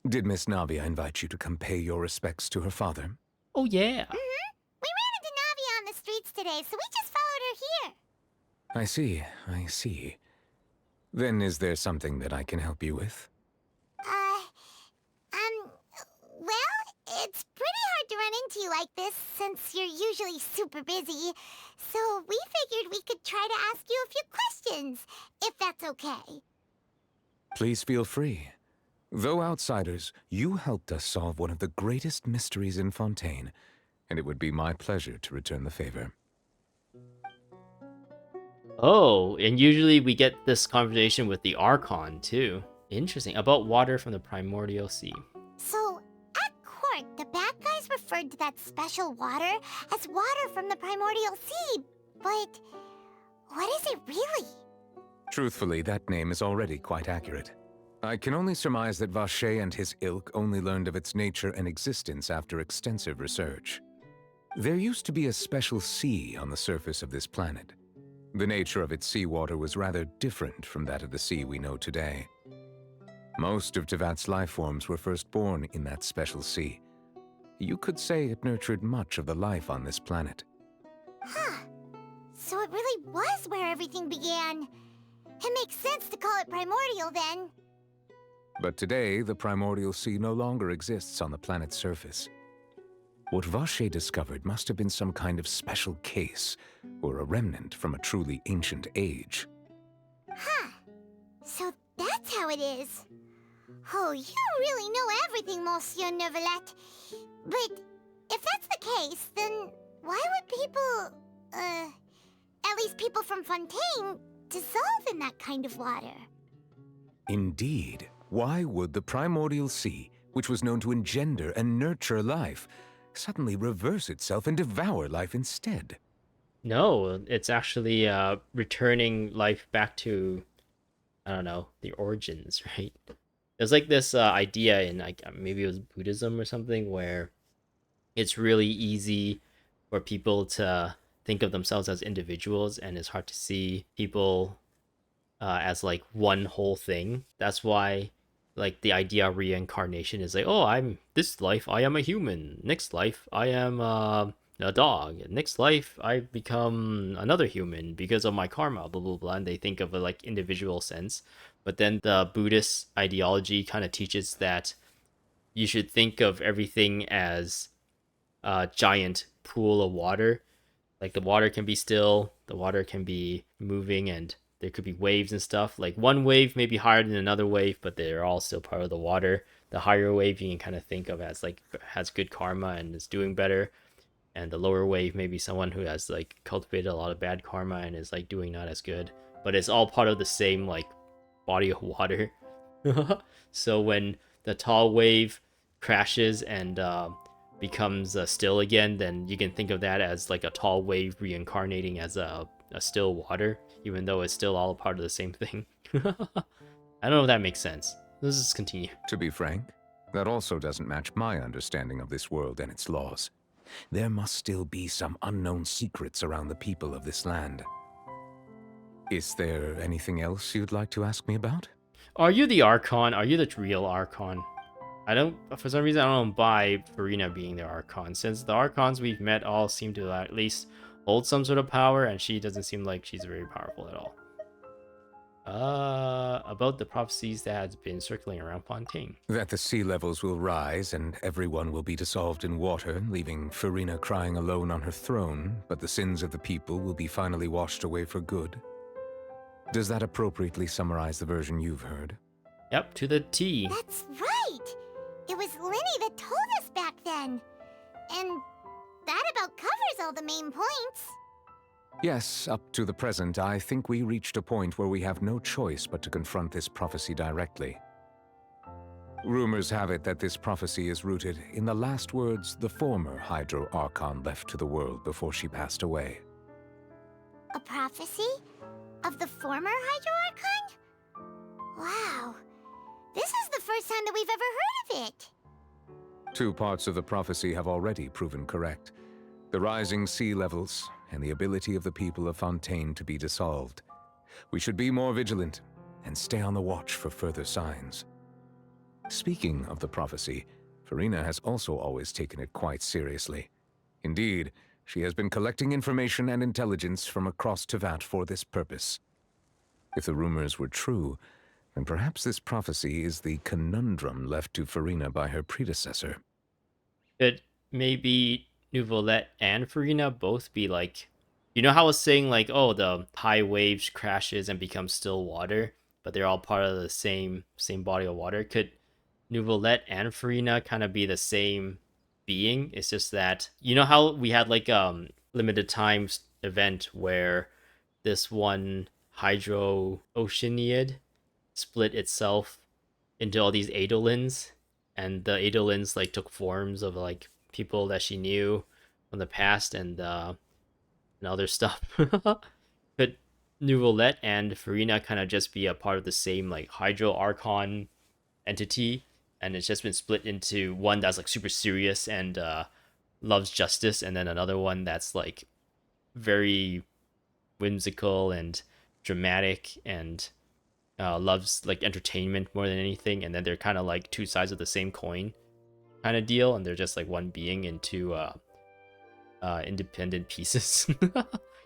S3: Did Miss Navia invite you to come pay your respects to her father?
S1: Oh yeah.
S2: We ran into Navia on the streets today, so we just followed her here.
S3: I see, I see. Then is there something that I can help you with?
S2: Well, it's pretty hard to run into you like this since you're usually super busy. So we figured we could try to ask you a few questions, if that's okay.
S3: Please feel free. Though outsiders, you helped us solve one of the greatest mysteries in Fontaine, and it would be my pleasure to return the favor.
S1: Oh, and usually we get this conversation with the Archon too. Interesting. About water from the primordial sea.
S2: So, at court, the bad guys referred to that special water as water from the primordial sea. But what is it really?
S3: Truthfully, that name is already quite accurate. I can only surmise that Vacher and his ilk only learned of its nature and existence after extensive research. There used to be a special sea on the surface of this planet. The nature of its seawater was rather different from that of the sea we know today. Most of Tevat's life forms were first born in that special sea. You could say it nurtured much of the life on this planet.
S2: Huh. So it really was where everything began. It makes sense to call it primordial then.
S3: But today, the primordial sea no longer exists on the planet's surface. What Vacher discovered must have been some kind of special case, or a remnant from a truly ancient age.
S2: Huh. So that's how it is. Oh, you really know everything, Monsieur Neuvillette. But if that's the case, then why would people, at least people from Fontaine, dissolve in that kind of water?
S3: Indeed. Why would the primordial sea, which was known to engender and nurture life, suddenly reverse itself and devour life instead?
S1: No, it's actually returning life back to, I don't know, the origins, right? There's like this idea in like maybe it was Buddhism or something where it's really easy for people to think of themselves as individuals, and it's hard to see people as like one whole thing. That's why like the idea of reincarnation is like, oh, I'm this life I am a human, next life I am a dog, next life I become another human because of my karma, blah blah blah, and they think of a like individual sense. But then the Buddhist ideology kind of teaches that you should think of everything as a giant pool of water. Like the water can be still, the water can be moving, and there could be waves and stuff. Like one wave may be higher than another wave, but they're all still part of the water. The higher wave you can kind of think of as like has good karma and is doing better. And the lower wave may be someone who has like cultivated a lot of bad karma and is like doing not as good. But it's all part of the same like body of water. So when the tall wave crashes and becomes still again, then you can think of that as like a tall wave reincarnating as a still water, even though it's still all a part of the same thing. I don't know if that makes sense. Let's just continue.
S3: To be frank, that also doesn't match my understanding of this world and its laws. There must still be some unknown secrets around the people of this land. Is there anything else you'd like to ask me about?
S1: Are you the Archon? Are you the real Archon? For some reason, I don't buy Farina being the Archon, since the Archons we've met all seem to at least hold some sort of power, and she doesn't seem like she's very powerful at all. About the prophecies that has been circling around Fontaine.
S3: That the sea levels will rise and everyone will be dissolved in water, leaving Farina crying alone on her throne, but the sins of the people will be finally washed away for good. Does that appropriately summarize the version you've heard?
S1: Yep, to the T.
S2: That's right! It was Linny that told us back then. And that about covers all the main points.
S3: Yes, up to the present, I think we reached a point where we have no choice but to confront this prophecy directly. Rumors have it that this prophecy is rooted in the last words the former Hydro Archon left to the world before she passed away.
S2: A prophecy? Of the former Hydro Archon? Wow. This is the first time that we've ever heard of it.
S3: 2 parts of the prophecy have already proven correct. The rising sea levels and the ability of the people of Fontaine to be dissolved. We should be more vigilant and stay on the watch for further signs. Speaking of the prophecy, Farina has also always taken it quite seriously. Indeed, she has been collecting information and intelligence from across Tevat for this purpose. If the rumors were true, then perhaps this prophecy is the conundrum left to Farina by her predecessor.
S1: Could maybe Nouvelette and Farina both be like, you know how I was saying like, oh, the high waves crashes and becomes still water, but they're all part of the same body of water? Could Nouvelette and Farina kind of be the same being? It's just that, you know how we had like limited times event where this one Hydro Oceaniid split itself into all these Eidolons, and the Eidolons like took forms of like people that she knew from the past and other stuff. Could Nouvelette and Farina kind of just be a part of the same like Hydro Archon entity, and it's just been split into one that's like super serious and loves justice, and then another one that's like very whimsical and dramatic and loves like entertainment more than anything, and then they're kind of like 2 sides of the same coin kind of deal, and they're just like one being in 2 independent pieces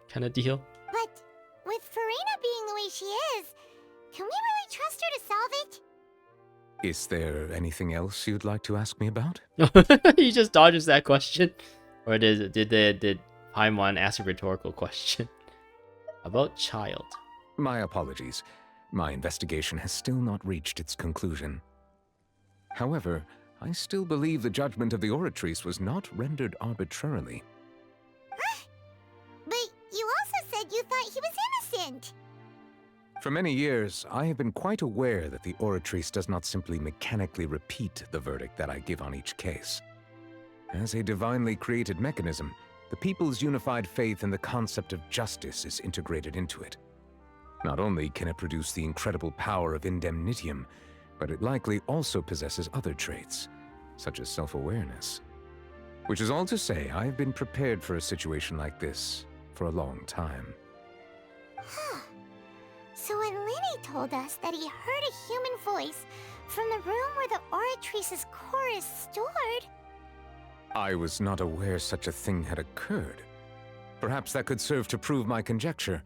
S1: kind of deal.
S2: But with Farina being the way she is, can we really trust her to solve it?
S3: Is there anything else you'd like to ask me about?
S1: He just dodges that question. Or did Paimon ask a rhetorical question about child?
S3: My apologies. My investigation has still not reached its conclusion. However, I still believe the judgment of the Oratrice was not rendered arbitrarily.
S2: But you also said you thought he was innocent.
S3: For many years, I have been quite aware that the Oratrice does not simply mechanically repeat the verdict that I give on each case. As a divinely created mechanism, the people's unified faith in the concept of justice is integrated into it. Not only can it produce the incredible power of indemnitium, but it likely also possesses other traits, such as self-awareness. Which is all to say, I have been prepared for a situation like this for a long time.
S2: So when Lenny told us that he heard a human voice from the room where the Oratrice's core is stored...
S3: I was not aware such a thing had occurred. Perhaps that could serve to prove my conjecture.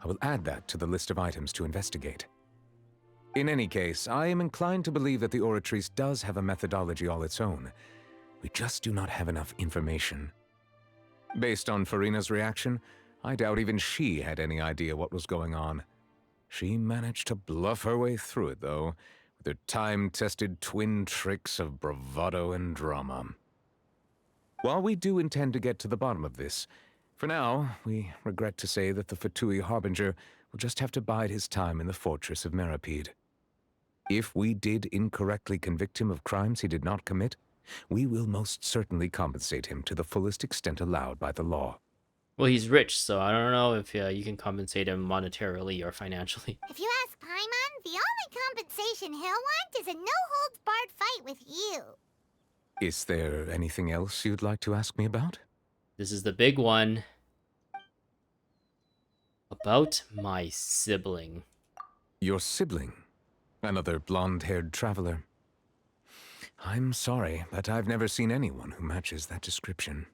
S3: I will add that to the list of items to investigate. In any case, I am inclined to believe that the Oratrice does have a methodology all its own. We just do not have enough information. Based on Farina's reaction, I doubt even she had any idea what was going on. She managed to bluff her way through it, though, with her time-tested twin tricks of bravado and drama. While we do intend to get to the bottom of this, for now, we regret to say that the Fatui Harbinger will just have to bide his time in the fortress of Meripede. If we did incorrectly convict him of crimes he did not commit, we will most certainly compensate him to the fullest extent allowed by the law.
S1: Well, he's rich, so I don't know if you can compensate him monetarily or financially.
S2: If you ask Paimon, the only compensation he'll want is a no-holds-barred fight with you.
S3: Is there anything else you'd like to ask me about?
S1: This is the big one. About my sibling.
S3: Your sibling? Another blonde-haired traveler? I'm sorry, but I've never seen anyone who matches that description.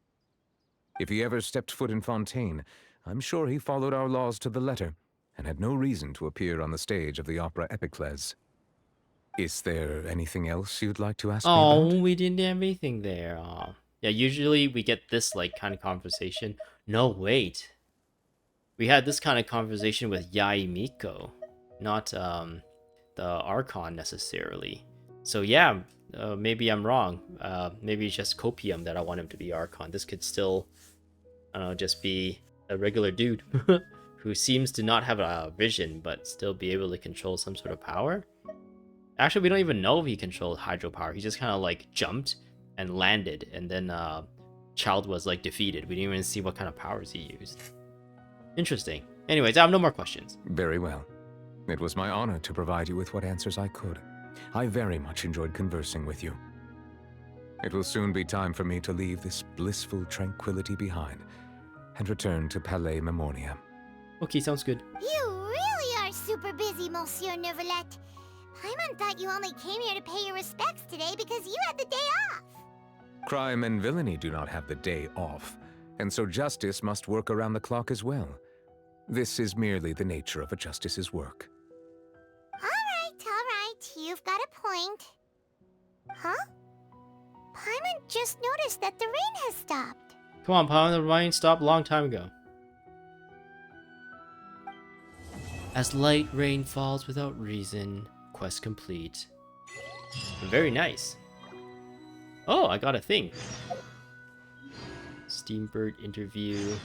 S3: If he ever stepped foot in Fontaine, I'm sure he followed our laws to the letter, and had no reason to appear on the stage of the opera Epicles. Is there anything else you'd like to ask me about?
S1: Oh, we didn't have anything there. Aw. Yeah, usually we get this like kind of conversation. No, wait. We had this kind of conversation with Yai Miko, not the Archon necessarily. So yeah, maybe I'm wrong. Maybe it's just Copium that I want him to be Archon. This could still, I don't know, just be a regular dude who seems to not have a vision, but still be able to control some sort of power. Actually, we don't even know if he controlled hydropower. He just kind of like jumped and landed, and then Child was like defeated. We didn't even see what kind of powers he used. Interesting. Anyways, I have no more questions.
S3: Very well. It was my honor to provide you with what answers I could. I very much enjoyed conversing with you. It will soon be time for me to leave this blissful tranquility behind and return to Palais Memoria.
S1: Okay, sounds good.
S2: You really are super busy, Monsieur Neuvillette. Paimon thought you only came here to pay your respects today because you had the day off.
S3: Crime and villainy do not have the day off, and so justice must work around the clock as well. This is merely the nature of a justice's work.
S2: All right. You've got a point. Huh? Paimon just noticed that the rain has stopped.
S1: Come on, Paimon, the rain stopped a long time ago. As light rain falls without reason, quest complete. Very nice. Oh, I got a thing. Steambird interview.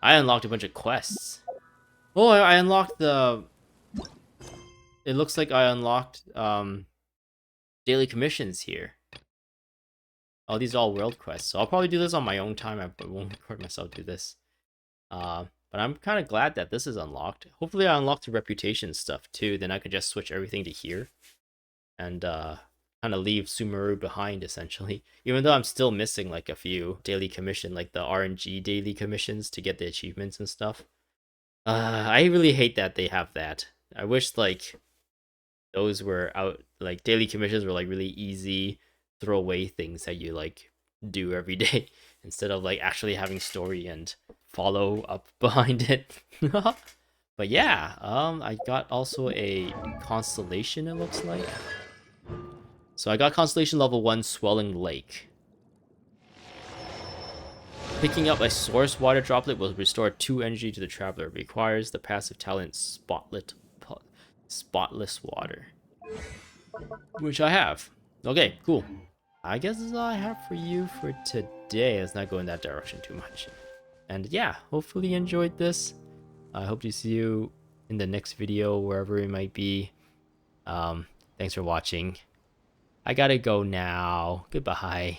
S1: I unlocked a bunch of quests. Oh, I unlocked the... It looks like I unlocked daily commissions here. Oh, these are all world quests. So I'll probably do this on my own time. I won't record myself do this. But I'm kind of glad that this is unlocked. Hopefully I unlocked the reputation stuff too. Then I could just switch everything to here. And kind of leave Sumeru behind, essentially. Even though I'm still missing like a few daily commission, like the RNG daily commissions to get the achievements and stuff. I really hate that they have that. I wish like those were out, like daily commissions were like really easy throwaway things that you like do every day instead of like actually having story and follow up behind it. But yeah, I got also a constellation, it looks like. So I got constellation level 1 Swelling Lake. Picking up a source water droplet will restore 2 energy to the traveler. It requires the passive talent Spotless Water, which I have. Okay, cool. I guess that's all I have for you for today. Let's not go in that direction too much. And yeah, hopefully you enjoyed this. I hope to see you in the next video, wherever it might be. Thanks for watching. I gotta go now. Goodbye.